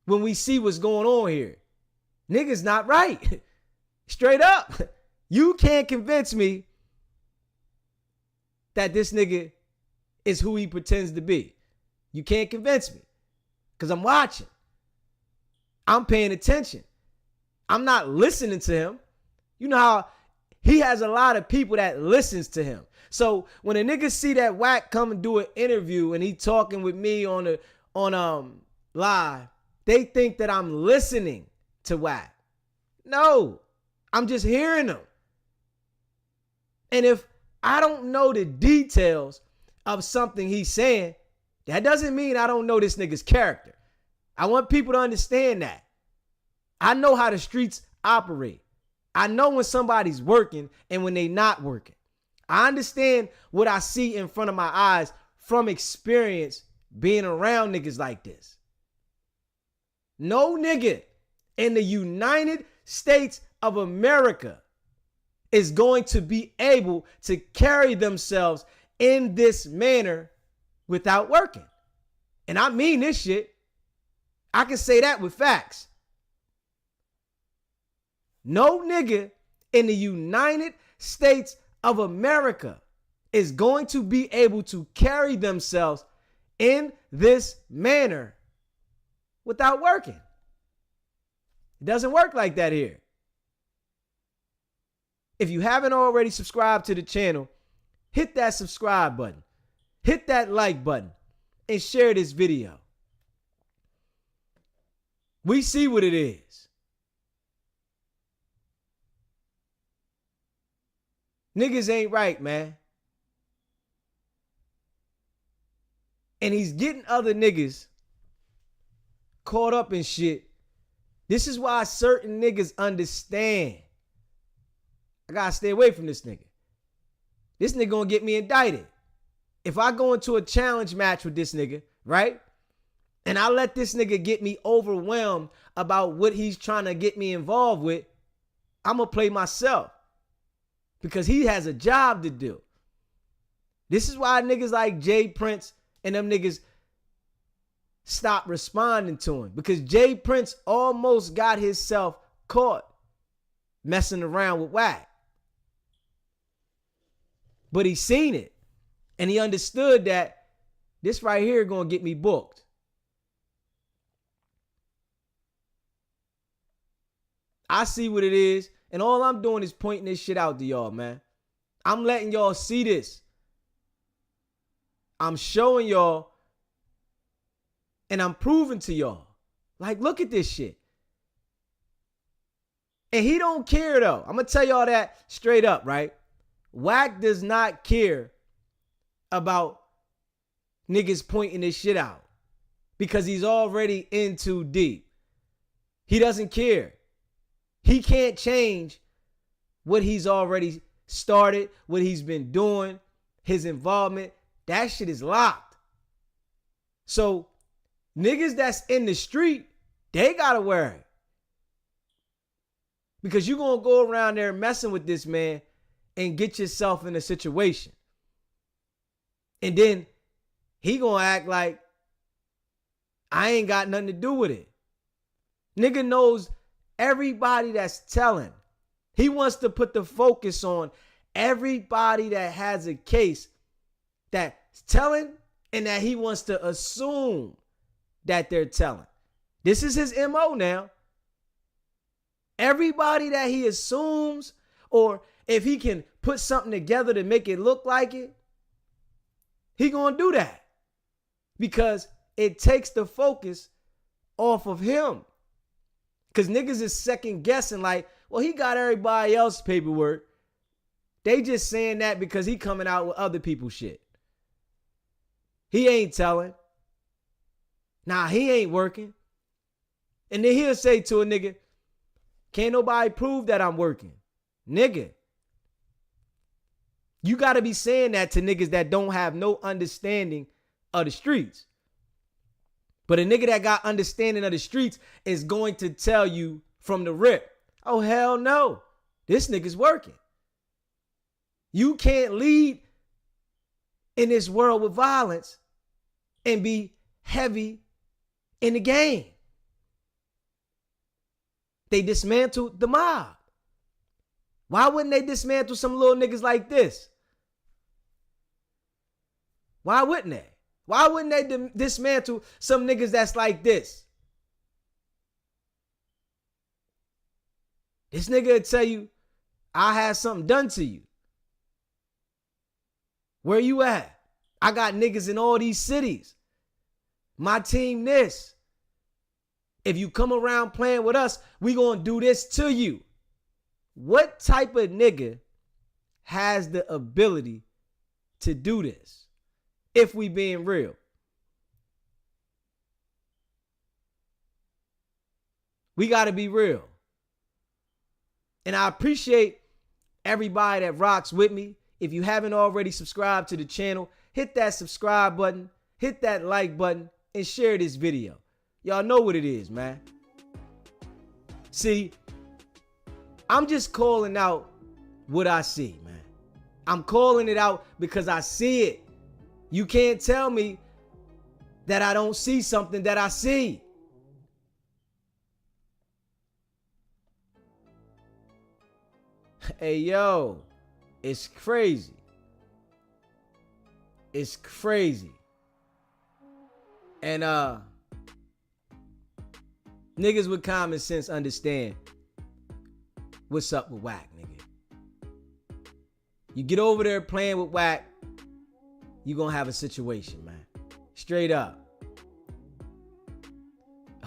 when we see what's going on here. Niggas not right. Straight up. You can't convince me that this nigga is who he pretends to be. You can't convince me. Because I'm watching. I'm paying attention. I'm not listening to him. You know how he has a lot of people that listens to him. So when a nigga see that Wack come and do an interview and he talking with me on live, they think that I'm listening to Wack. No, I'm just hearing him. And if I don't know the details of something he's saying, that doesn't mean I don't know this nigga's character. I want people to understand that. I know how the streets operate. I know when somebody's working and when they not working. I understand what I see in front of my eyes from experience being around niggas like this. No nigga in the United States of America is going to be able to carry themselves in this manner without working. And I mean this shit. I can say that with facts. No nigga in the United States of America is going to be able to carry themselves in this manner without working. It doesn't work like that here. If you haven't already subscribed to the channel, hit that subscribe button, hit that like button, and share this video. We see what it is. Niggas ain't right, man. And he's getting other niggas caught up in shit. This is why certain niggas understand. I gotta stay away from this nigga. This nigga gonna get me indicted. If I go into a challenge match with this nigga, right? And I let this nigga get me overwhelmed about what he's trying to get me involved with, I'm gonna play myself. Because he has a job to do. This is why niggas like Jay Prince and them niggas stop responding to him. Because Jay Prince almost got himself caught messing around with Wack. But he seen it. And he understood that this right here gonna get me booked. I see what it is. And all I'm doing is pointing this shit out to y'all, man. I'm letting y'all see this. I'm showing y'all and I'm proving to y'all. Like, look at this shit. And he don't care though. I'm going to tell y'all that straight up, right? Wack does not care about niggas pointing this shit out because he's already in too deep. He doesn't care. He can't change what he's already started, what he's been doing, his involvement. That shit is locked. So niggas that's in the street, they gotta worry. Because you're gonna go around there messing with this man and get yourself in a situation. And then he gonna act like I ain't got nothing to do with it. Nigga knows everybody that's telling. He wants to put the focus on everybody that has a case that's telling and that he wants to assume that they're telling. This is his MO now. Everybody that he assumes, or if he can put something together to make it look like it, he gonna do that. Because it takes the focus off of him. Because niggas is second guessing like, well, he got everybody else's paperwork. They just saying that because he coming out with other people's shit. He ain't telling. Nah, he ain't working. And then he'll say to a nigga, can't nobody prove that I'm working. Nigga. You got to be saying that to niggas that don't have no understanding of the streets. But a nigga that got understanding of the streets is going to tell you from the rip, oh, hell no, this nigga's working. You can't lead in this world with violence and be heavy in the game. They dismantled the mob. Why wouldn't they dismantle some little niggas like this? Why wouldn't they? Why wouldn't they dismantle some niggas that's like this? This nigga will tell you I had something done to you. Where you at? I got niggas in all these cities. My team this. If you come around playing with us, we gonna do this to you. What type of nigga has the ability to do this? If we being real. We gotta be real. And I appreciate everybody that rocks with me. If you haven't already subscribed to the channel, hit that subscribe button, hit that like button, and share this video. Y'all know what it is, man. See, I'm just calling out what I see, man. I'm calling it out because I see it. You can't tell me that I don't see something that I see. Hey, yo, it's crazy. It's crazy. And niggas with common sense understand what's up with Wack, nigga. You get over there playing with Wack, you gonna have a situation, man. Straight up.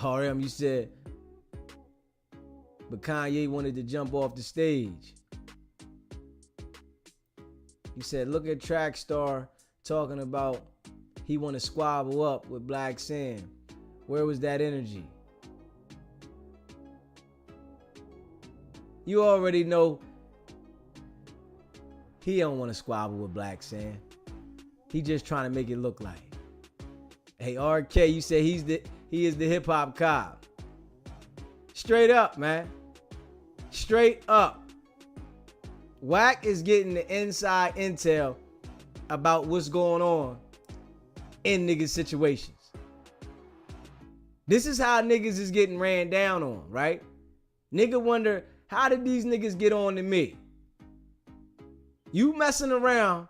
RM, you said, but Kanye wanted to jump off the stage. You said, look at Trackstar talking about he want to squabble up with Black Sam. Where was that energy? You already know he don't want to squabble with Black Sam. He just trying to make it look like. Hey, RK, you said he is the hip hop cop. Straight up, man. Straight up. Wack is getting the inside intel about what's going on in niggas' situations. This is how niggas is getting ran down on, right? Nigga wonder, how did these niggas get on to me? You messing around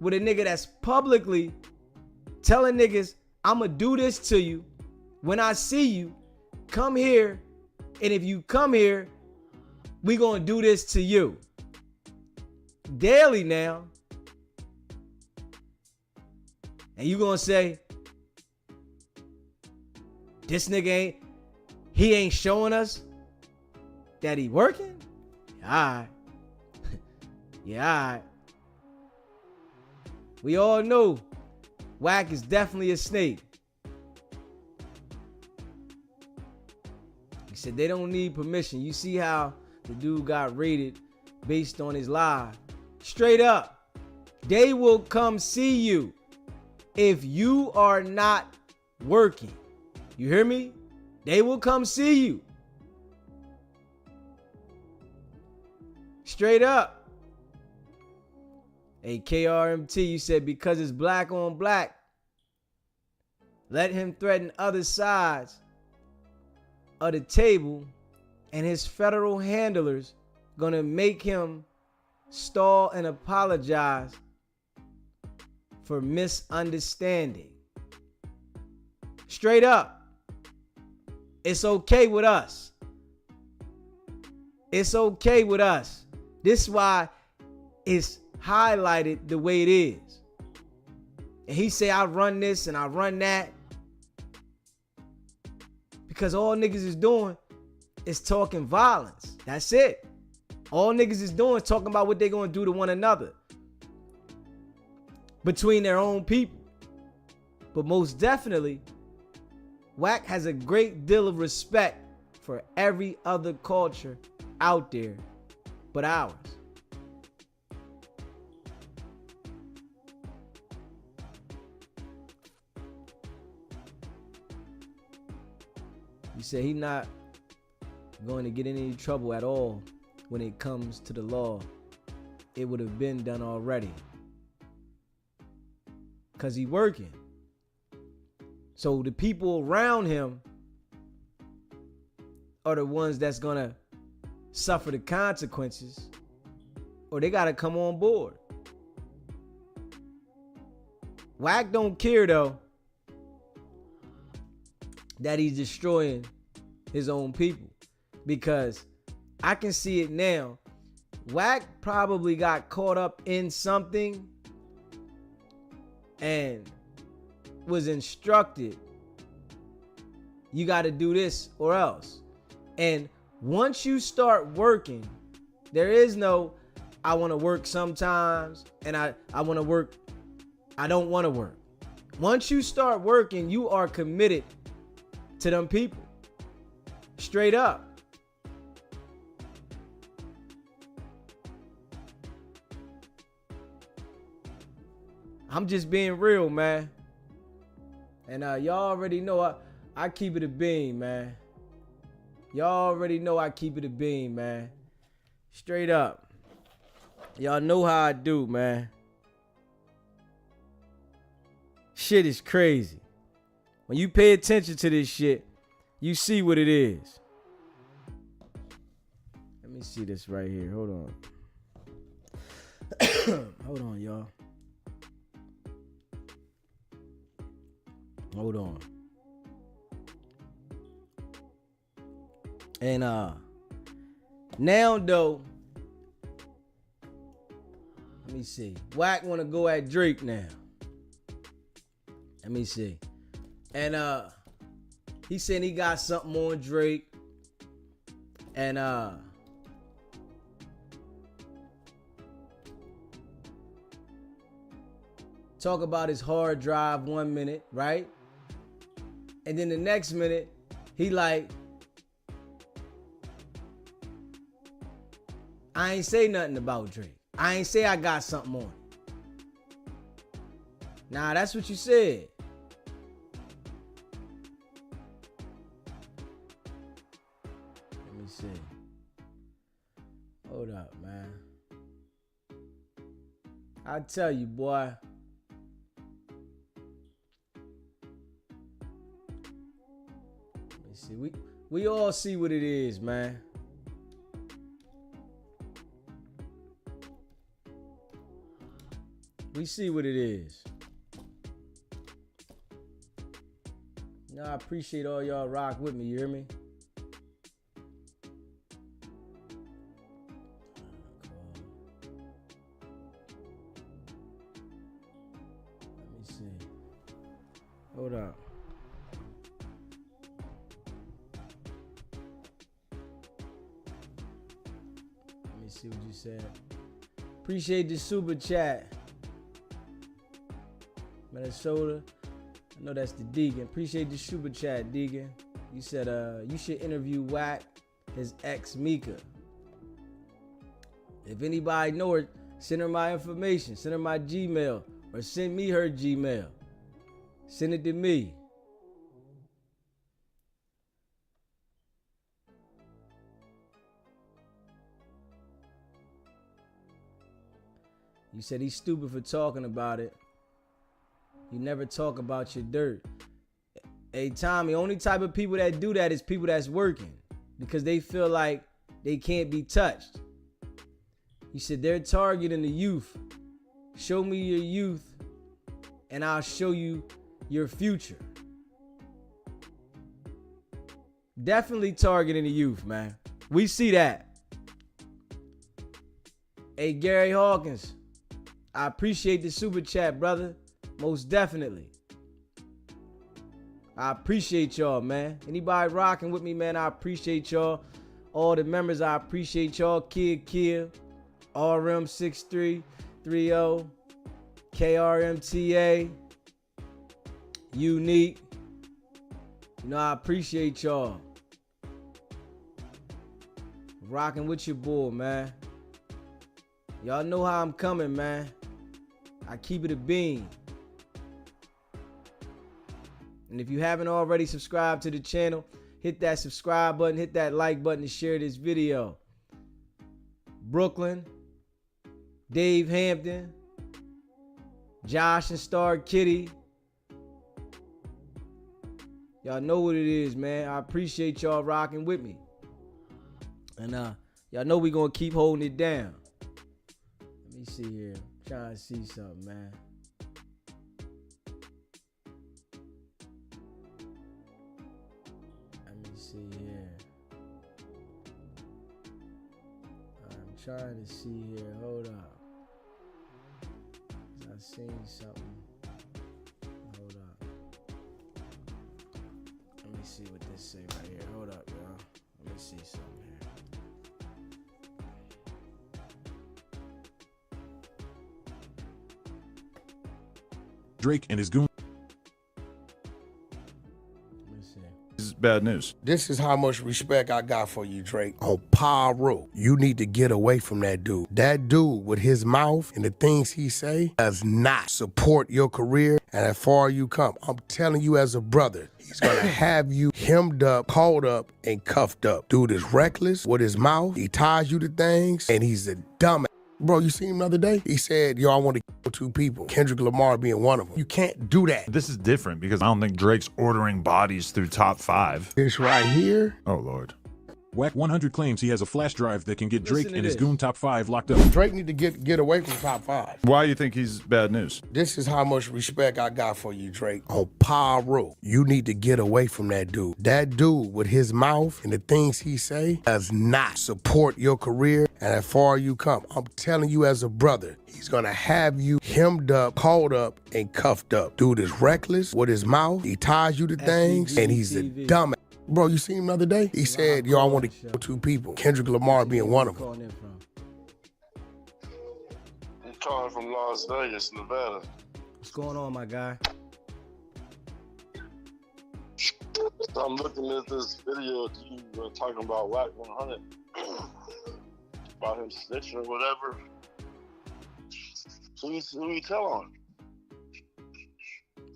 with a nigga that's publicly telling niggas, I'ma do this to you. When I see you, come here. And if you come here, we gonna do this to you. Daily now. And you gonna say, this nigga ain't showing us that he working? Alright. Yeah, alright. We all know Wack is definitely a snake. He said they don't need permission. You see how the dude got rated based on his live. Straight up. They will come see you if you are not working. You hear me? They will come see you. Straight up. Hey, KRMT, you said because it's black on black, let him threaten other sides of the table and his federal handlers gonna make him stall and apologize for misunderstanding. Straight up. It's okay with us. It's okay with us. This is why it's highlighted the way it is. And he say, I run this and I run that. Because all niggas is doing is talking violence. That's it. All niggas is doing is talking about what they gonna do to one another. Between their own people. But most definitely, Wack has a great deal of respect for every other culture out there but ours. You said he not going to get in any trouble at all when it comes to the law. It would have been done already. Because he working. So the people around him are the ones that's going to suffer the consequences, or they got to come on board. Wack don't care, though, that he's destroying his own people, because I can see it now. Wack probably got caught up in something and was instructed, you got to do this or else. And once you start working, there is no, I want to work sometimes and I want to work, I don't want to work. Once you start working, you are committed to them people. Straight up. I'm just being real, man. And y'all already know I keep it a bean, man. Y'all already know I keep it a bean, man. Straight up. Y'all know how I do, man. Shit is crazy. When you pay attention to this shit, you see what it is. Let me see this right here. Hold on. Hold on, y'all. Hold on. And now though, let me see. Wack wanna go at Drake now. Let me see. And he said he got something on Drake. And talk about his hard drive 1 minute, right? And then the next minute, he like, I ain't say nothing about Drake. I ain't say I got something on. Nah, that's what you said. Let me see. Hold up, man. I tell you, boy. Let me see. We all see what it is, man. We see what it is. No, I appreciate all y'all rock with me, you hear me? Let me see. Hold up. Let me see what you said. Appreciate the super chat. Minnesota. I know that's the Deegan. Appreciate the super chat, Deegan. You said you should interview Wack, his ex Mika. If anybody know her, send her my information. Send her my Gmail. Or send me her Gmail. Send it to me. You said he's stupid for talking about it. You never talk about your dirt. Hey, Tommy, only type of people that do that is people that's working because they feel like they can't be touched. You said they're targeting the youth. Show me your youth and I'll show you your future. Definitely targeting the youth, man. We see that. Hey, Gary Hawkins, I appreciate the super chat, brother. Most definitely. I appreciate y'all, man. Anybody rocking with me, man, I appreciate y'all. All the members, I appreciate y'all. Kid Kill, RM6330, KRMTA, Unique. You know, I appreciate y'all. Rocking with your boy, man. Y'all know how I'm coming, man. I keep it a bean. And if you haven't already subscribed to the channel, hit that subscribe button, hit that like button, and share this video. Brooklyn, Dave Hampton, Josh and Star Kitty. Y'all know what it is, man. I appreciate y'all rocking with me. And y'all know we gonna keep holding it down. Let me see here. I'm trying to see something, man. Let me see here. I'm trying to see here. Hold up. I seen something. Hold up. Let me see what this say right here. Hold up, y'all. Let me see something here. Drake and his goon. This is bad news. This is how much respect I got for you, Drake. On Pyro, you need to get away from that dude. That dude with his mouth and the things he say does not support your career and as far as you come. I'm telling you as a brother, he's gonna have you hemmed up, called up, and cuffed up. Dude is reckless with his mouth. He ties you to things, and he's a dumbass. Bro, you seen him the other day? He said, yo, I want to kill 2 people. Kendrick Lamar being one of them. You can't do that. This is different because I don't think Drake's ordering bodies through top 5. This right here. Oh, Lord. Wack 100 claims he has a flash drive that can get Drake and his this. goon top 5 locked up. Drake need to get away from top 5. Why do you think he's bad news? This is how much respect I got for you, Drake. On Pyro, you need to get away from that dude. That dude with his mouth and the things he say does not support your career and as far as you come. I'm telling you as a brother, he's gonna have you hemmed up, called up, and cuffed up. Dude is reckless with his mouth. He ties you to things, and he's a dumbass. Bro, you seen him the other day? He said, yo, I want to kill 2 people. Kendrick Lamar being one of them. I'm calling from Las Vegas, Nevada. What's going on, my guy? So I'm looking at this video that you were talking about Wack 100. About him snitching or whatever. Who you tell on?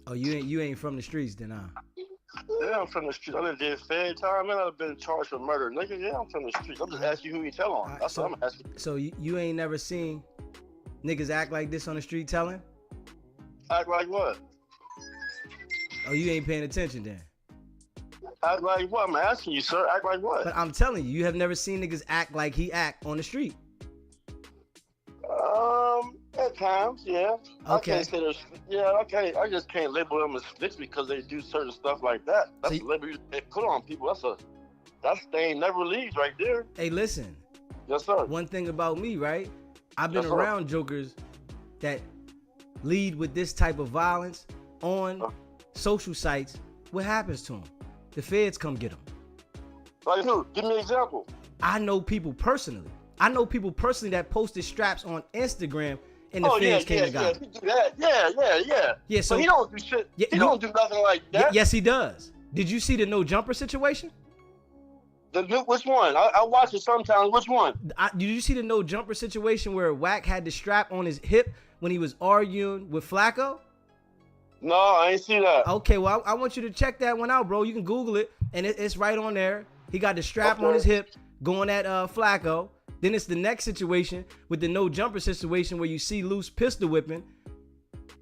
Oh, you ain't from the streets then, huh? Yeah, I'm from the street. I done did fair time, man. I've been charged for murder. Nigga, yeah, I'm from the street. I'm just asking you who you tell on. That's what I'm asking. So you ain't never seen niggas act like this on the street telling? Act like what? Oh, you ain't paying attention then? Act like what? I'm asking you, sir. Act like what? But I'm telling you, you have never seen niggas act like he act on the street. At times, yeah. Okay. I can't say there's, I just can't label them as snitch because they do certain stuff like that. That's a label they put on people. That stain never leaves right there. Hey, listen. Yes, sir. One thing about me, right? I've been Yes, sir. around jokers that lead with this type of violence on social sites. What happens to them? The feds come get them. Like who? Give me an example. I know people personally. That posted straps on Instagram and the feds came and got them. He do that. Yeah. Yeah, so but he don't do shit. He don't do nothing like that. Yes, he does. Did you see the no jumper situation? Which one? I watch it sometimes. Which one? Did you see the no jumper situation where Wack had the strap on his hip when he was arguing with Flacco? No, I ain't see that. Okay, well, I want you to check that one out, bro. You can Google it, and it's right on there. He got the strap on his hip going at Flacco. Then it's the next situation with the no jumper situation where you see Luce pistol whipping.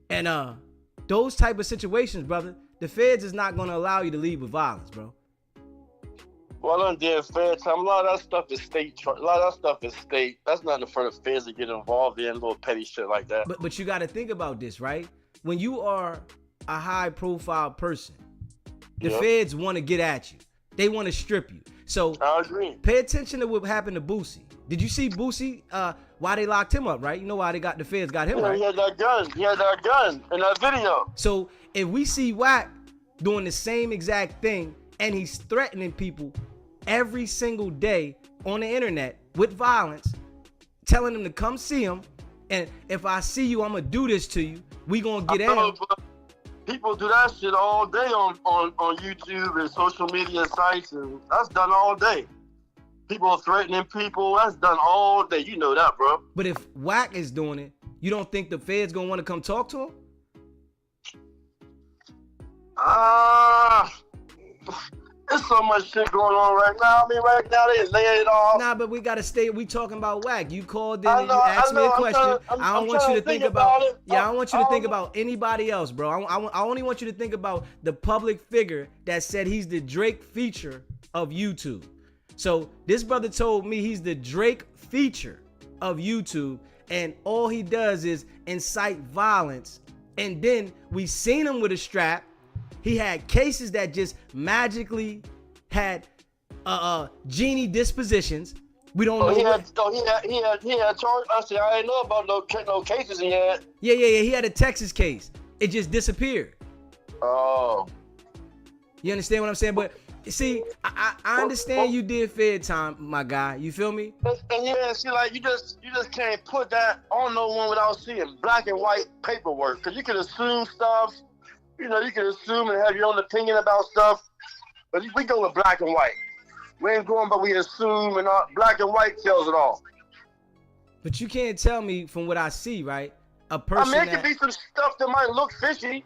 And those type of situations, brother, the feds is not going to allow you to lead with violence, bro. Well, I done did fair time. A lot of that stuff is state. That's nothing for the feds to get involved in, little petty shit like that. But you got to think about this, right? When you are a high profile person, the feds want to get at you. They want to strip you. So I agree. Pay attention to what happened to Boosie. Did you see Boosie? Why they locked him up, right? You know why the feds got him, right? He had that gun. He had that gun in that video. So if we see Wack doing the same exact thing and he's threatening people every single day on the internet with violence, telling them to come see him, and if I see you, I'm gonna do this to you. We gonna get in. People do that shit all day on YouTube and social media sites, and that's done all day. People threatening people, that's done all day. You know that, bro. But if Wack is doing it, you don't think the feds gonna want to come talk to him? There's so much shit going on right now. I mean, right now they laying it off. Nah, but we gotta stay. We talking about Wack. You called in and you asked me a question. I don't want you to think about it. Yeah, I don't want you to think about anybody else, bro. I only want you to think about the public figure that said he's the Drake feature of YouTube. So this brother told me he's the Drake feature of YouTube, and all he does is incite violence. And then we seen him with a strap. He had cases that just magically had genie dispositions. We don't know. He had charged. I said I didn't know about no cases he had. Yeah. He had a Texas case. It just disappeared. Oh. You understand what I'm saying? But see, I understand you did fair time, my guy. You feel me? And yeah, see, like you just can't put that on no one without seeing black and white paperwork. Cause you can assume stuff. You know, you can assume and have your own opinion about stuff. But we go with black and white. We ain't going, but we assume, and black and white tells it all. But you can't tell me from what I see, right? A person. I mean, it could be some stuff that might look fishy,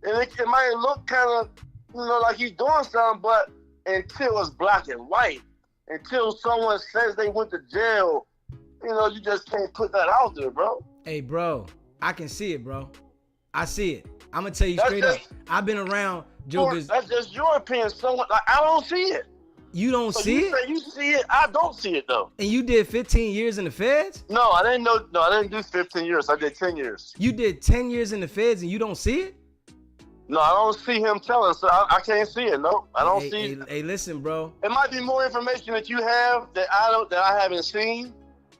and it might look kind of, like he's doing something, but until it's black and white, until someone says they went to jail, you just can't put that out there, bro. Hey, bro, I can see it, bro. I see it. I'm gonna tell you straight up. I've been around jokers. That's just your opinion. I don't see it. You don't see it? You see it. I don't see it though. And you did 15 years in the feds? No, I didn't know. No, I didn't do 15 years. I did 10 years. You did 10 years in the feds and you don't see it? No, I don't see him telling. So I can't see it. No, I don't see. Hey, listen, bro. It might be more information that you have that I haven't seen.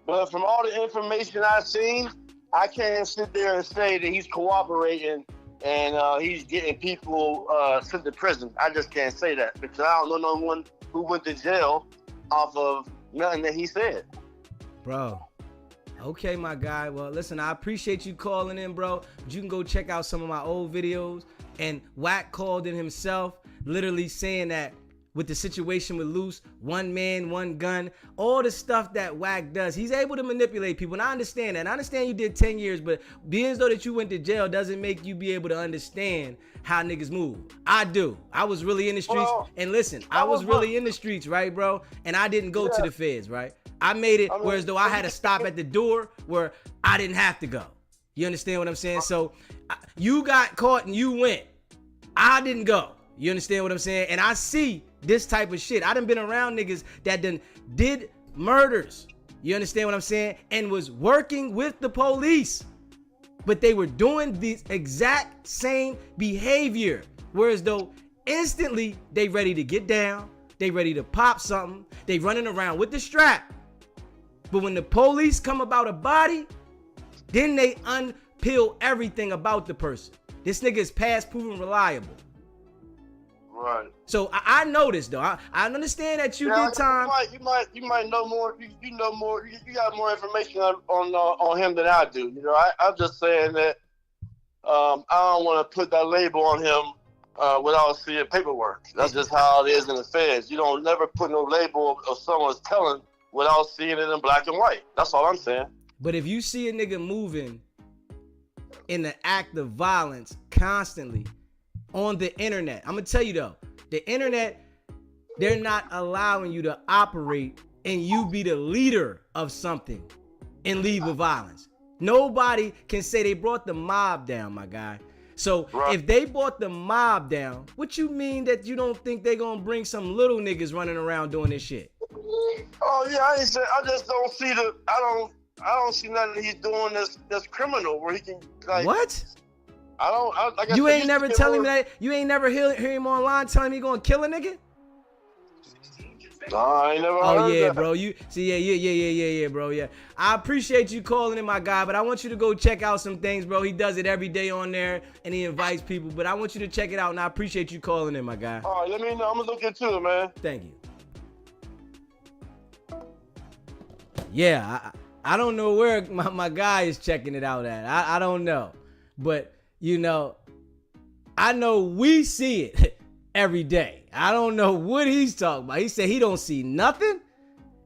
But from all the information I've seen, I can't sit there and say that he's cooperating and he's getting people sent to prison. I just can't say that because I don't know no one who went to jail off of nothing that he said. Bro. Okay, my guy. Well, listen, I appreciate you calling in, bro. But you can go check out some of my old videos. And Wack called in himself, literally saying that with the situation with Luce, one man, one gun, all the stuff that Wack does, he's able to manipulate people. And I understand that. And I understand you did 10 years, but being as though that you went to jail doesn't make you be able to understand how niggas move. I do. I was really in the streets. And listen, I was really in the streets, right, bro? And I didn't go to the feds, right? I made it whereas though I had to stop at the door where I didn't have to go. You understand what I'm saying? So you got caught and you went. I didn't go. You understand what I'm saying? And I see this type of shit. I done been around niggas that did murders. You understand what I'm saying? And was working with the police. But they were doing the exact same behavior. Whereas though instantly they ready to get down. They ready to pop something. They running around with the strap. But when the police come about a body, then they unpeel everything about the person. This nigga is past proven reliable. Right. So I know this though. I understand that you did time. You might know more. You know more. You got more information on him than I do. I'm just saying that I don't want to put that label on him without seeing paperwork. That's just how it is in the feds. You don't never put no label of someone's telling without seeing it in black and white. That's all I'm saying. But if you see a nigga moving in the act of violence constantly on the internet, I'm gonna tell you though, the internet, they're not allowing you to operate and you be the leader of something and lead with violence. Nobody can say they brought the mob down, my guy. So if they brought the mob down, what you mean that you don't think they gonna bring some little niggas running around doing this shit? Oh yeah, I just don't see I don't see nothing he's doing that's criminal where he can like. What? Like you ain't never telling me that. You ain't never hear him online telling me he gonna kill a nigga. No, I ain't never heard Oh yeah, that. bro. You see, yeah, bro. Yeah, I appreciate you calling in, my guy. But I want you to go check out some things, bro. He does it every day on there, and he invites people. But I want you to check it out, and I appreciate you calling in, my guy. All right, let me know. I'm gonna look into it, man. Thank you. Yeah, I don't know where my guy is checking it out at. I don't know, but I know we see it every day. I don't know what he's talking about. He said he don't see nothing.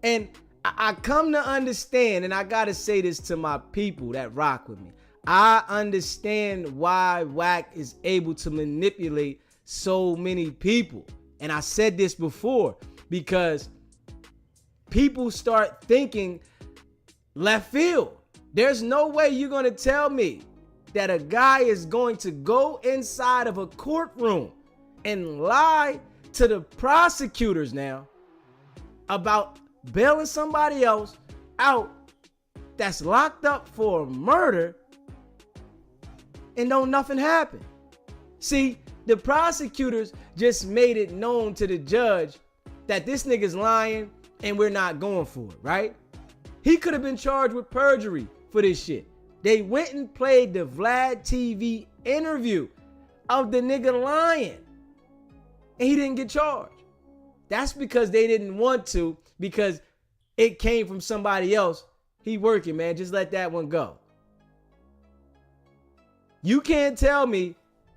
And I come to understand, and I got to say this to my people that rock with me. I understand why Wack is able to manipulate so many people. And I said this before because people start thinking left field. There's no way you're going to tell me that a guy is going to go inside of a courtroom and lie to the prosecutors now about bailing somebody else out that's locked up for murder and don't nothing happen. See, the prosecutors just made it known to the judge that this nigga's lying and we're not going for it, right? He could have been charged with perjury for this shit. They went and played the Vlad TV interview of the nigga lying, and he didn't get charged. That's because they didn't want to, because it came from somebody else. He working, man. Just let that one go. You can't tell me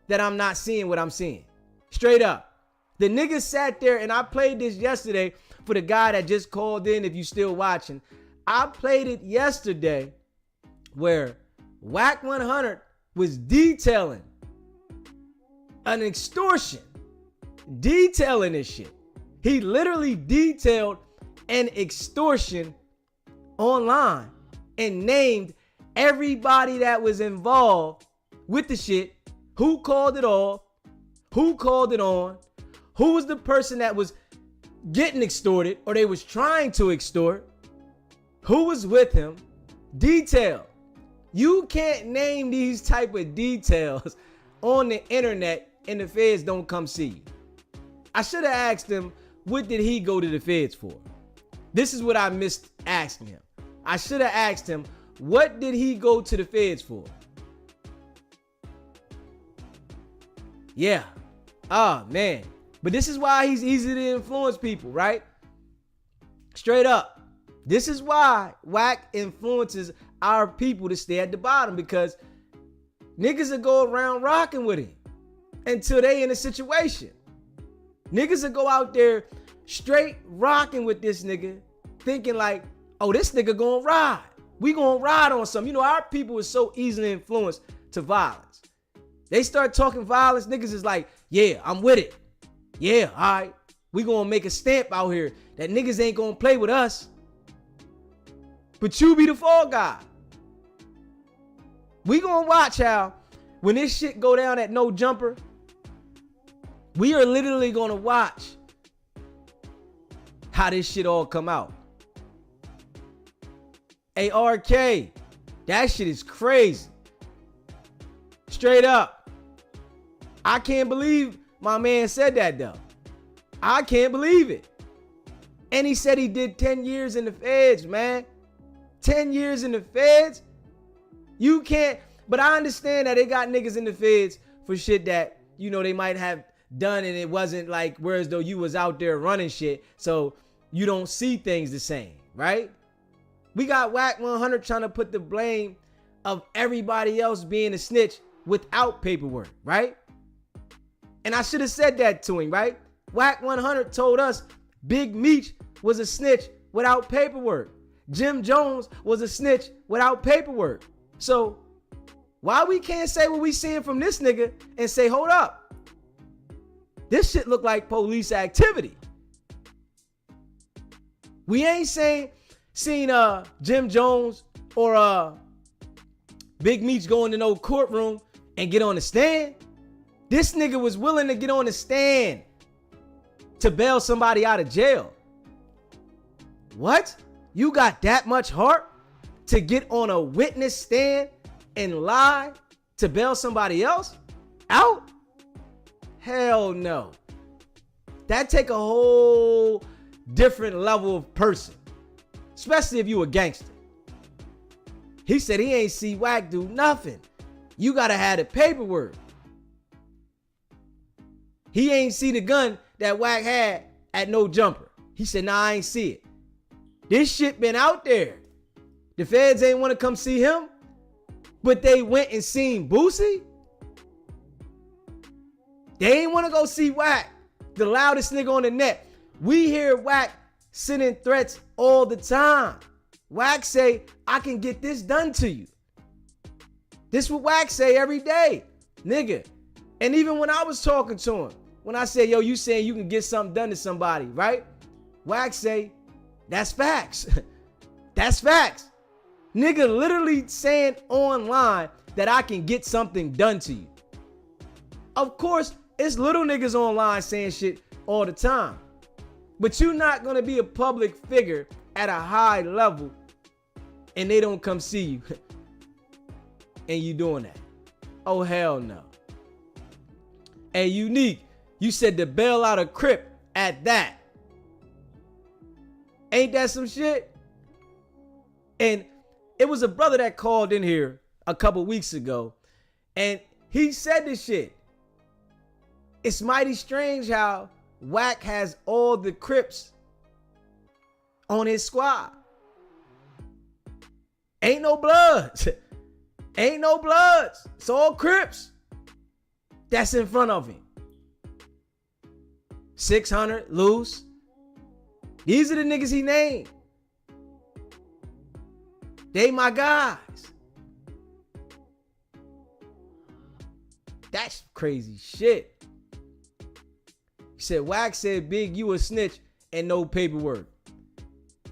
that I'm not seeing what I'm seeing. Straight up. The nigga sat there, and I played this yesterday for the guy that just called in, if you still watching. I played it yesterday where Wack 100 was detailing an extortion. Detailing this shit. He literally detailed an extortion online and named everybody that was involved with the shit, who called it off, who called it on, who was the person that was getting extorted or they was trying to extort, who was with him. Detail. You can't name these type of details on the internet and the feds don't come see you. I should have asked him, what did he go to the feds for? This is what I missed asking him. I should have asked him, what did he go to the feds for? Yeah. Oh, man. But this is why he's easy to influence people, right? Straight up. This is why Wack influences our people to stay at the bottom, because niggas will go around rocking with him until they in a situation. Niggas will go out there straight rocking with this nigga, thinking like, oh, this nigga gonna ride. We gonna ride on something. You know, our people is so easily influenced to violence. They start talking violence, niggas is like, yeah, I'm with it. Yeah, all right. We gonna make a stamp out here that niggas ain't gonna play with us. But you be the fall guy. We gonna watch how when this shit go down at No Jumper, we are literally gonna watch how this shit all come out. Hey, RK, that shit is crazy. Straight up. I can't believe my man said that though. I can't believe it. And he said he did 10 years in the feds, man. 10 years in the feds? You can't, but I understand that they got niggas in the feds for shit that, you know, they might have done and it wasn't like, whereas though you was out there running shit, so you don't see things the same, right? We got Wack 100 trying to put the blame of everybody else being a snitch without paperwork, right? And I should have said that to him, right? Wack 100 told us Big Meech was a snitch without paperwork. Jim Jones was a snitch without paperwork. So why we can't say what we seeing from this nigga and say, hold up, this shit look like police activity. We ain't seen Jim Jones or Big Meech go into no courtroom and get on the stand. This nigga was willing to get on the stand to bail somebody out of jail. What? You got that much heart to get on a witness stand and lie to bail somebody else out? Hell no. That take a whole different level of person, especially if you a gangster. He said he ain't see Wack do nothing. You gotta have the paperwork. He ain't see the gun that Wack had at No Jumper. He said, nah, I ain't see it. This shit been out there. The feds ain't want to come see him, but they went and seen Boosie. They ain't want to go see Wack, the loudest nigga on the net. We hear Wack sending threats all the time. Wack say, I can get this done to you. This what Wack say every day, nigga. And even when I was talking to him, when I say, yo, you saying you can get something done to somebody, right? Wack say, that's facts. That's facts. Nigga literally saying online that I can get something done to you. Of course, it's little niggas online saying shit all the time. But you're not going to be a public figure at a high level and they don't come see you. And you doing that. Oh, hell no. Hey, Unique, you said to bail out a Crip at that. Ain't that some shit? And it was a brother that called in here a couple weeks ago, and he said this shit. It's mighty strange how Wack has all the Crips on his squad. Ain't no Bloods. Ain't no Bloods. It's all Crips that's in front of him. 600, Luce. These are the niggas he named. They my guys. That's crazy shit. He said, Wack said, Big, you a snitch and no paperwork.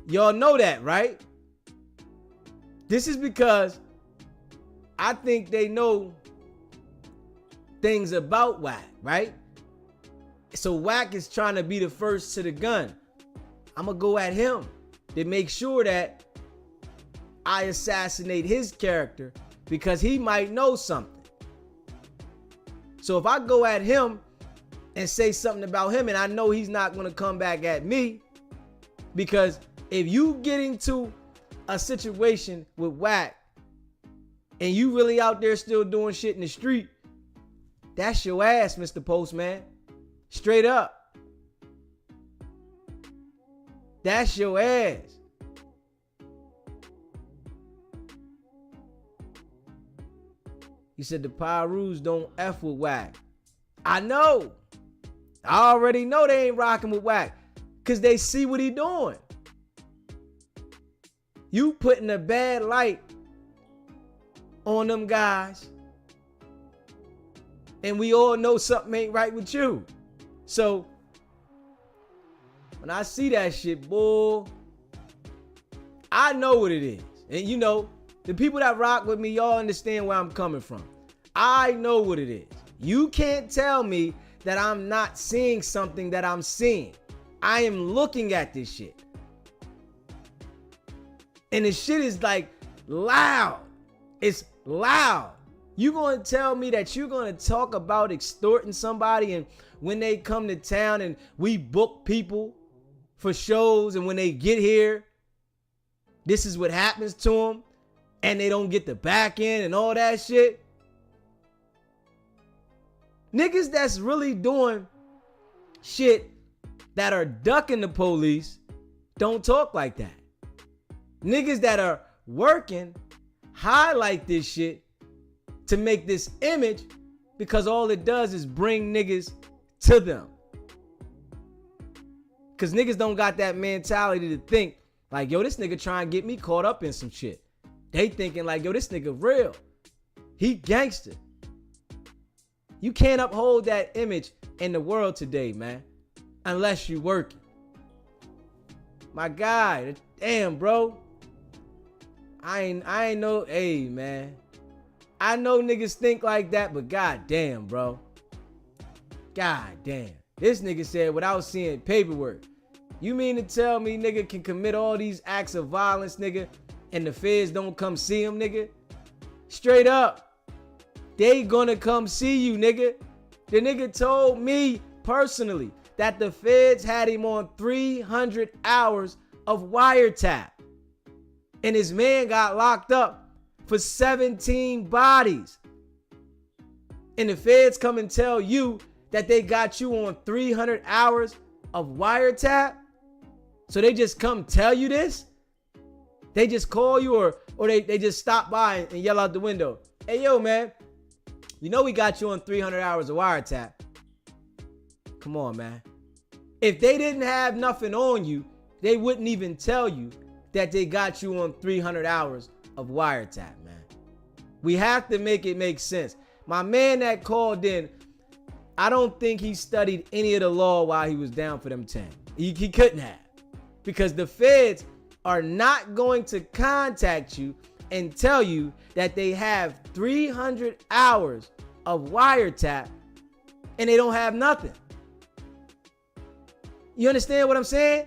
Y'all know that, right? This is because I think they know things about Wack, right? So Wack is trying to be the first to the gun. I'm going to go at him to make sure that I assassinate his character because he might know something. So if I go at him and say something about him and I know he's not going to come back at me, because if you get into a situation with Wack and you really out there still doing shit in the street, that's your ass, Mr. Postman. Straight up. That's your ass. He said the Pyrus don't F with Wack. I know. I already know they ain't rocking with Wack because they see what he doing. You putting a bad light on them guys. And we all know something ain't right with you. So when I see that shit, boy, I know what it is. And you know, the people that rock with me, y'all understand where I'm coming from. I know what it is. You can't tell me that I'm not seeing something that I'm seeing. I am looking at this shit. And the shit is like loud. It's loud. You gonna tell me that you're gonna talk about extorting somebody, and when they come to town and we book people for shows, and when they get here, this is what happens to them, and they don't get the back end and all that shit? Niggas that's really doing shit that are ducking the police don't talk like that. Niggas that are working highlight this shit to make this image because all it does is bring niggas to them. Because niggas don't got that mentality to think like, yo, this nigga trying to get me caught up in some shit. They thinking like, yo, this nigga real. He gangster. You can't uphold that image in the world today, man, unless you working. My guy, damn, bro. I ain't no, hey, man. I know niggas think like that, but god damn, bro. God damn. This nigga said without seeing paperwork. You mean to tell me nigga can commit all these acts of violence, nigga, and the feds don't come see him, nigga? Straight up. They gonna come see you, nigga. The nigga told me personally that the feds had him on 300 hours of wiretap. And his man got locked up for 17 bodies. And the feds come and tell you that they got you on 300 hours of wiretap? So they just come tell you this? They just call you or they just stop by and yell out the window, hey, yo, man, you know we got you on 300 hours of wiretap. Come on, man. If they didn't have nothing on you, they wouldn't even tell you that they got you on 300 hours of wiretap, man. We have to make it make sense. My man that called in, I don't think he studied any of the law while he was down for them 10. He couldn't have. Because the feds are not going to contact you and tell you that they have 300 hours of wiretap and they don't have nothing. You understand what I'm saying?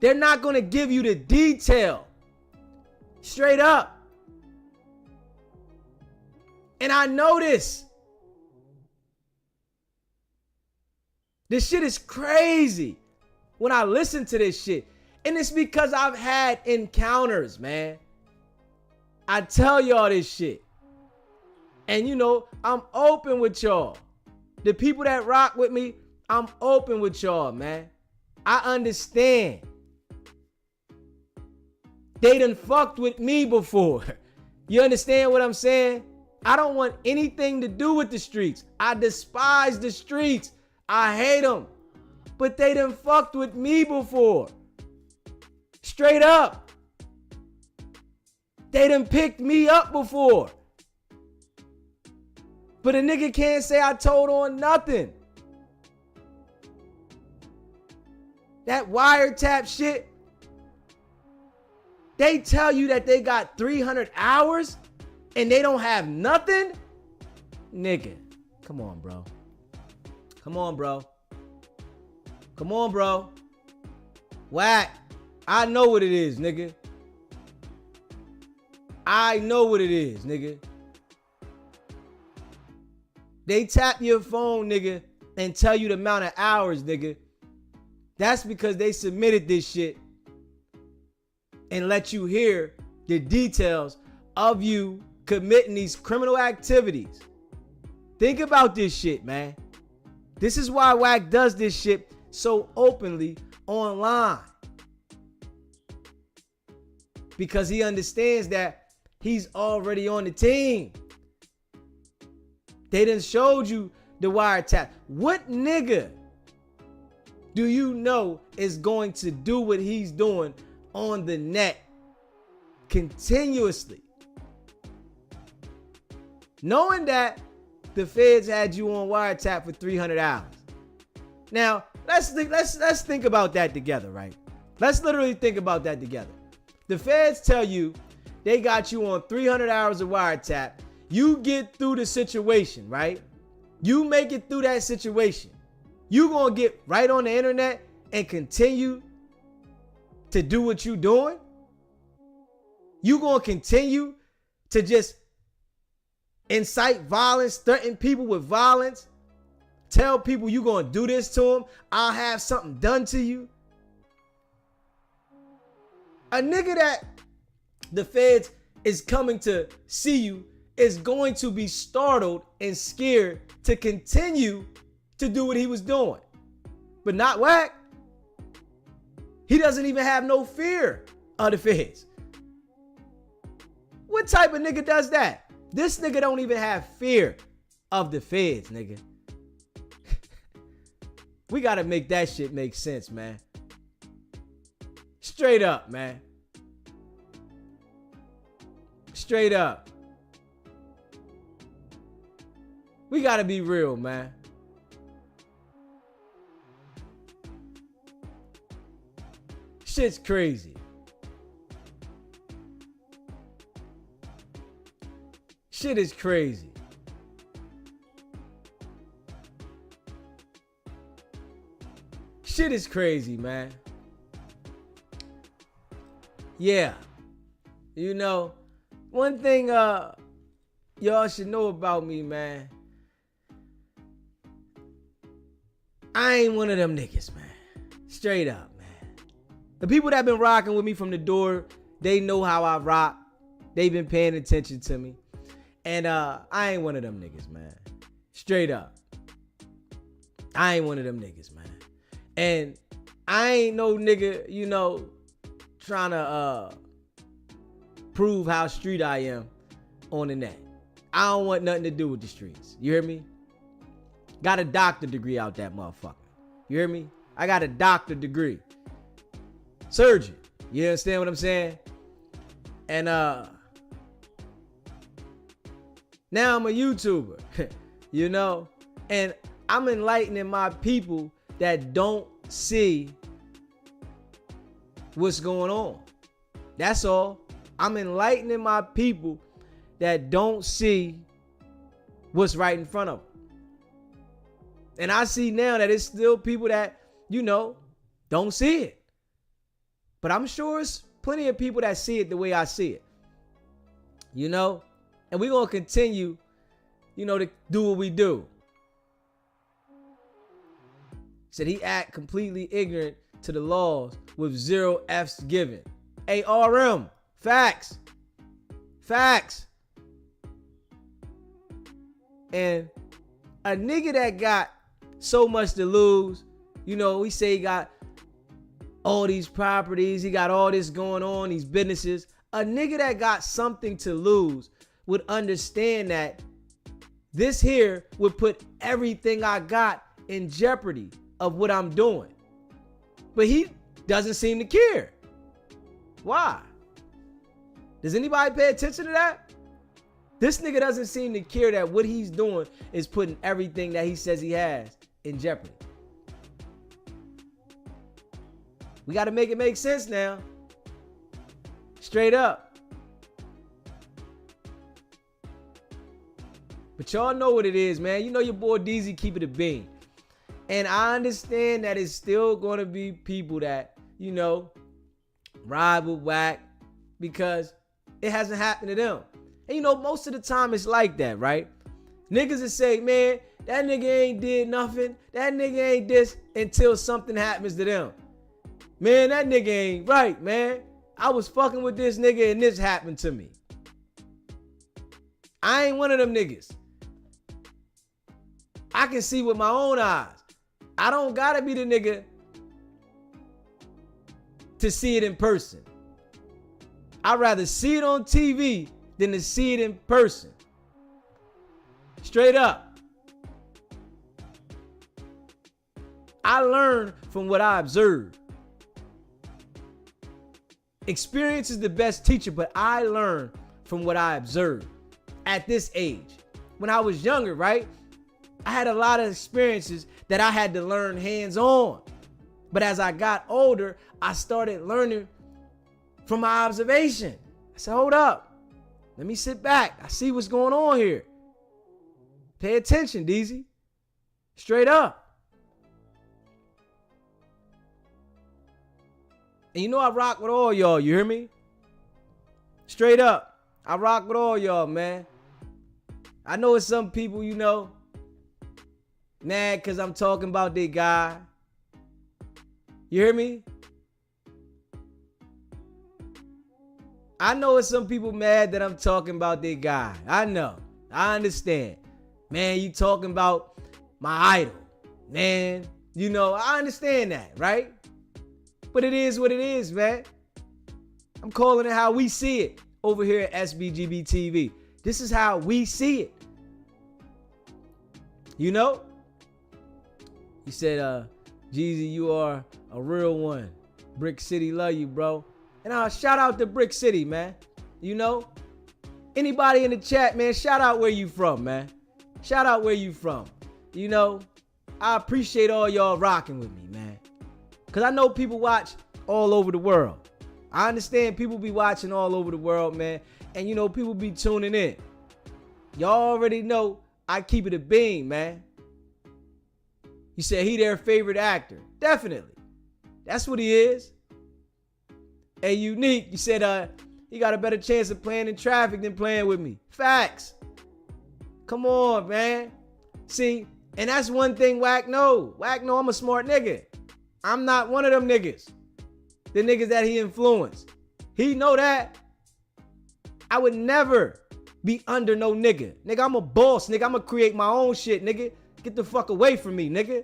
They're not going to give you the detail. Straight up. And I know this. This shit is crazy. When I listen to this shit, And it's because I've had encounters, man. I tell y'all this shit. And you know, I'm open with y'all. The people that rock with me, I'm open with y'all, man. I understand. They done fucked with me before. You understand what I'm saying? I don't want anything to do with the streets. I despise the streets. I hate them. But they done fucked with me before. Straight up. They done picked me up before. But a nigga can't say I told on nothing. That wiretap shit. They tell you that they got 300 hours and they don't have nothing? Nigga, come on, bro. Come on, bro. Come on, bro. Wack, I know what it is, nigga. I know what it is, nigga. They tap your phone, nigga, and tell you the amount of hours, nigga. That's because they submitted this shit and let you hear the details of you committing these criminal activities. Think about this shit, man. This is why Wack does this shit so openly online. Because he understands that he's already on the team. They done showed you the wiretap. What nigga do you know is going to do what he's doing on the net continuously? Knowing that the feds had you on wiretap for 300 hours. Now, let's think about that together, right? Let's literally think about that together. The feds tell you they got you on 300 hours of wiretap. You get through the situation, right? You make it through that situation. You gonna get right on the internet and continue to do what you doing? You gonna continue to just incite violence, threaten people with violence, tell people you gonna do this to them, I'll have something done to you? A nigga that the feds is coming to see you is going to be startled and scared to continue to do what he was doing. But not Wack. He doesn't even have no fear of the feds. What type of nigga does that? This nigga don't even have fear of the feds, nigga. We gotta make that shit make sense, man. Straight up, man. Straight up. We gotta be real, man. Shit's crazy. Shit is crazy. Shit is crazy, man. Yeah. You know, one thing y'all should know about me, man. I ain't one of them niggas, man. Straight up, man. The people that been rocking with me from the door, they know how I rock. They've been paying attention to me. And I ain't one of them niggas, man. Straight up. I ain't one of them niggas, man. And I ain't no nigga, you know, trying to prove how street I am on the net. I don't want nothing to do with the streets. You hear me? Got a doctor degree out that motherfucker. You hear me? I got a doctor degree. Surgeon. You understand what I'm saying? And now I'm a YouTuber. You know? And I'm enlightening my people that don't see what's going on. That's all. I'm enlightening my people that don't see what's right in front of them. And I see now that it's still people that, you know, don't see it. But I'm sure it's plenty of people that see it the way I see it. You know? And we're going to continue, you know, to do what we do. Said he act completely ignorant to the laws with 0 F's given. ARM. Facts. Facts. And a nigga that got so much to lose, you know, we say he got all these properties, he got all this going on, these businesses. A nigga that got something to lose would understand that this here would put everything I got in jeopardy of what I'm doing. But he doesn't seem to care. Why? Does anybody pay attention to that? This nigga doesn't seem to care that what he's doing is putting everything that he says he has in jeopardy. We got to make it make sense now. Straight up. But y'all know what it is, man. You know your boy DZ keep it a bean. And I understand that it's still going to be people that, you know, ride with Wack because it hasn't happened to them. And you know, most of the time it's like that, right? Niggas will say, man, that nigga ain't did nothing. That nigga ain't this until something happens to them. Man, that nigga ain't right, man. I was fucking with this nigga and this happened to me. I ain't one of them niggas. I can see with my own eyes. I don't gotta be the nigga to see it in person. I'd rather see it on TV than to see it in person. Straight up. I learn from what I observe. Experience is the best teacher, but I learn from what I observe at this age. When I was younger, right? I had a lot of experiences that I had to learn hands-on. But as I got older, I started learning from my observation. I said, hold up. Let me sit back. I see what's going on here. Pay attention, DZ. Straight up. And you know I rock with all y'all, you hear me? Straight up. I rock with all y'all, man. I know it's some people, you know, mad because I'm talking about their guy. You hear me? I know it's some people mad that I'm talking about their guy. I know. I understand. Man, you talking about my idol. Man, you know, I understand that, right? But it is what it is, man. I'm calling it how we see it over here at SBGB TV. This is how we see it. You know? He said, Jeezy, you are a real one. Brick City love you, bro. And shout out to Brick City, man. You know? Anybody in the chat, man, shout out where you from, man. Shout out where you from. You know, I appreciate all y'all rocking with me, man. Because I know people watch all over the world. I understand people be watching all over the world, man. And, you know, people be tuning in. Y'all already know I keep it a bean, man. You said he their favorite actor. Definitely. That's what he is. Hey, Unique, you said he got a better chance of playing in traffic than playing with me. Facts. Come on, man. See, and that's one thing Wack know. Wack know I'm a smart nigga. I'm not one of them niggas. The niggas that he influenced. He know that. I would never be under no nigga. Nigga, I'm a boss, nigga. I'm gonna create my own shit, nigga. Get the fuck away from me, nigga.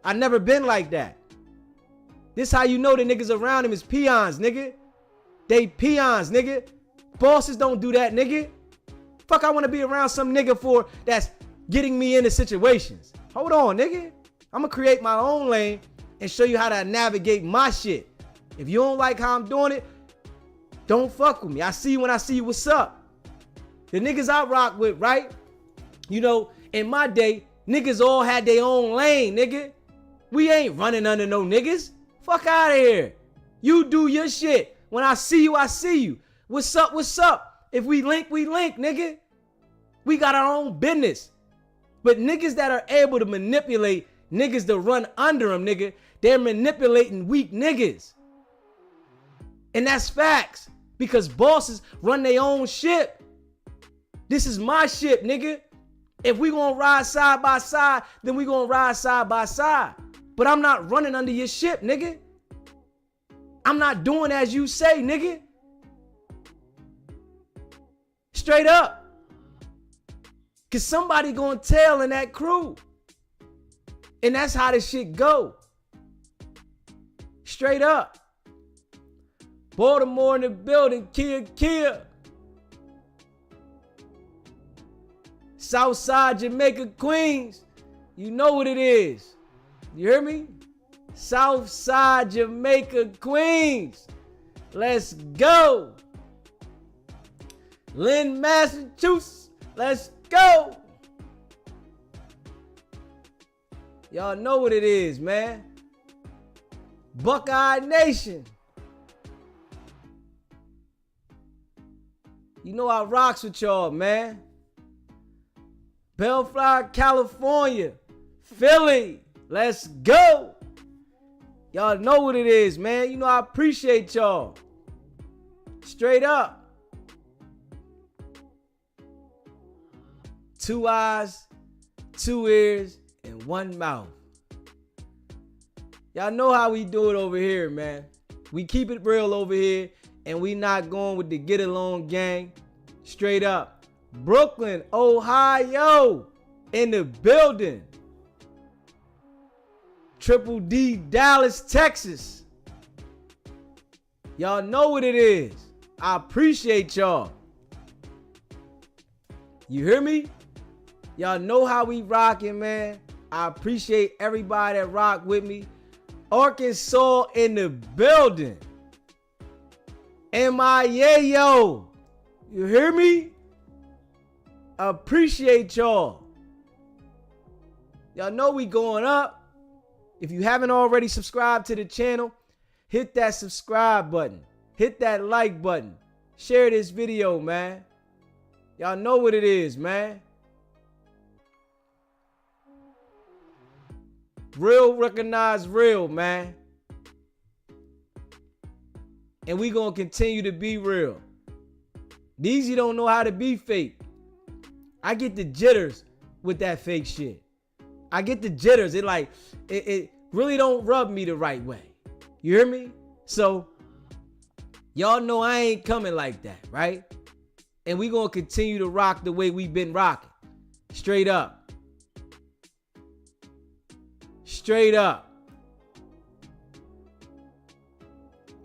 I never been like that. This how you know the niggas around him is peons, nigga. They peons, nigga. Bosses don't do that, nigga. Fuck, I want to be around some nigga for that's getting me into situations. Hold on, nigga. I'm gonna create my own lane and show you how to navigate my shit. If you don't like how I'm doing it, don't fuck with me. I see you when I see you. What's up? The niggas I rock with, right? You know, in my day, niggas all had their own lane, nigga. We ain't running under no niggas. Fuck out of here. You do your shit. When I see you, I see you. What's up? What's up? If we link, nigga. We got our own business. But niggas that are able to manipulate niggas to run under them, nigga, they're manipulating weak niggas. And that's facts. Because bosses run their own ship. This is my ship, nigga. If we gonna ride side by side, then we gonna ride side by side. But I'm not running under your ship, nigga. I'm not doing as you say, nigga. Straight up. Cause somebody gonna tell in that crew. And that's how this shit go. Straight up. Baltimore in the building, Kia. Southside Jamaica, Queens. You know what it is. You hear me? Southside Jamaica, Queens. Let's go. Lynn, Massachusetts. Let's go. Y'all know what it is, man. Buckeye Nation. You know I rocks with y'all, man. Bellflower, California. Philly. Let's go. Y'all know what it is, man. You know I appreciate y'all. Straight up. 2 eyes, 2 ears, and 1 mouth. Y'all know how we do it over here, man. We keep it real over here, and we not going with the get along gang. Straight up. Brooklyn, Ohio, in the building. Triple D, Dallas, Texas. Y'all know what it is. I appreciate y'all. You hear me? Y'all know how we rocking, man. I appreciate everybody that rock with me. Arkansas in the building. MIA, yo. You hear me? Appreciate y'all. Y'all know we going up. If you haven't already subscribed to the channel, hit that subscribe button. Hit that like button. Share this video, man. Y'all know what it is, man. Real recognize real, man. And we gonna continue to be real. These you don't know how to be fake. I get the jitters with that fake shit. I get the jitters. It really don't rub me the right way. You hear me? So y'all know I ain't coming like that, right? And we gonna continue to rock the way we've been rocking. Straight up. Straight up.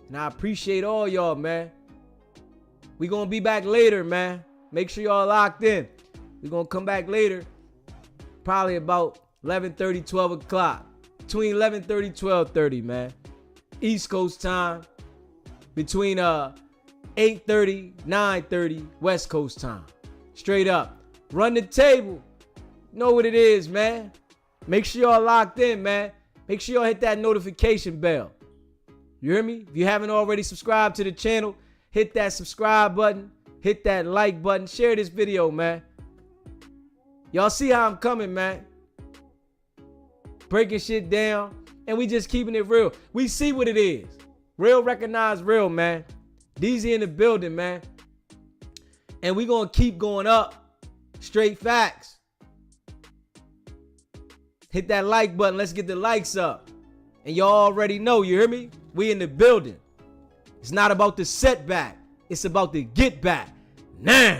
And I appreciate all y'all, man. We gonna be back later, man. Make sure y'all locked in. We gonna come back later. Probably about 11:30, 12 o'clock. Between 11:30, 12:30, man. East Coast time. Between 8:30, 9:30, West Coast time. Straight up. Run the table. Know what it is, man. Make sure y'all locked in, man. Make sure y'all hit that notification bell. You hear me? If you haven't already subscribed to the channel, hit that subscribe button. Hit that like button. Share this video, man. Y'all see how I'm coming, man. Breaking shit down. And we just keeping it real. We see what it is. Real recognize real, man. DZ in the building, man. And we gonna keep going up. Straight facts. Hit that like button. Let's get the likes up. And y'all already know, you hear me? We in the building. It's not about the setback. It's about the get back. Nah.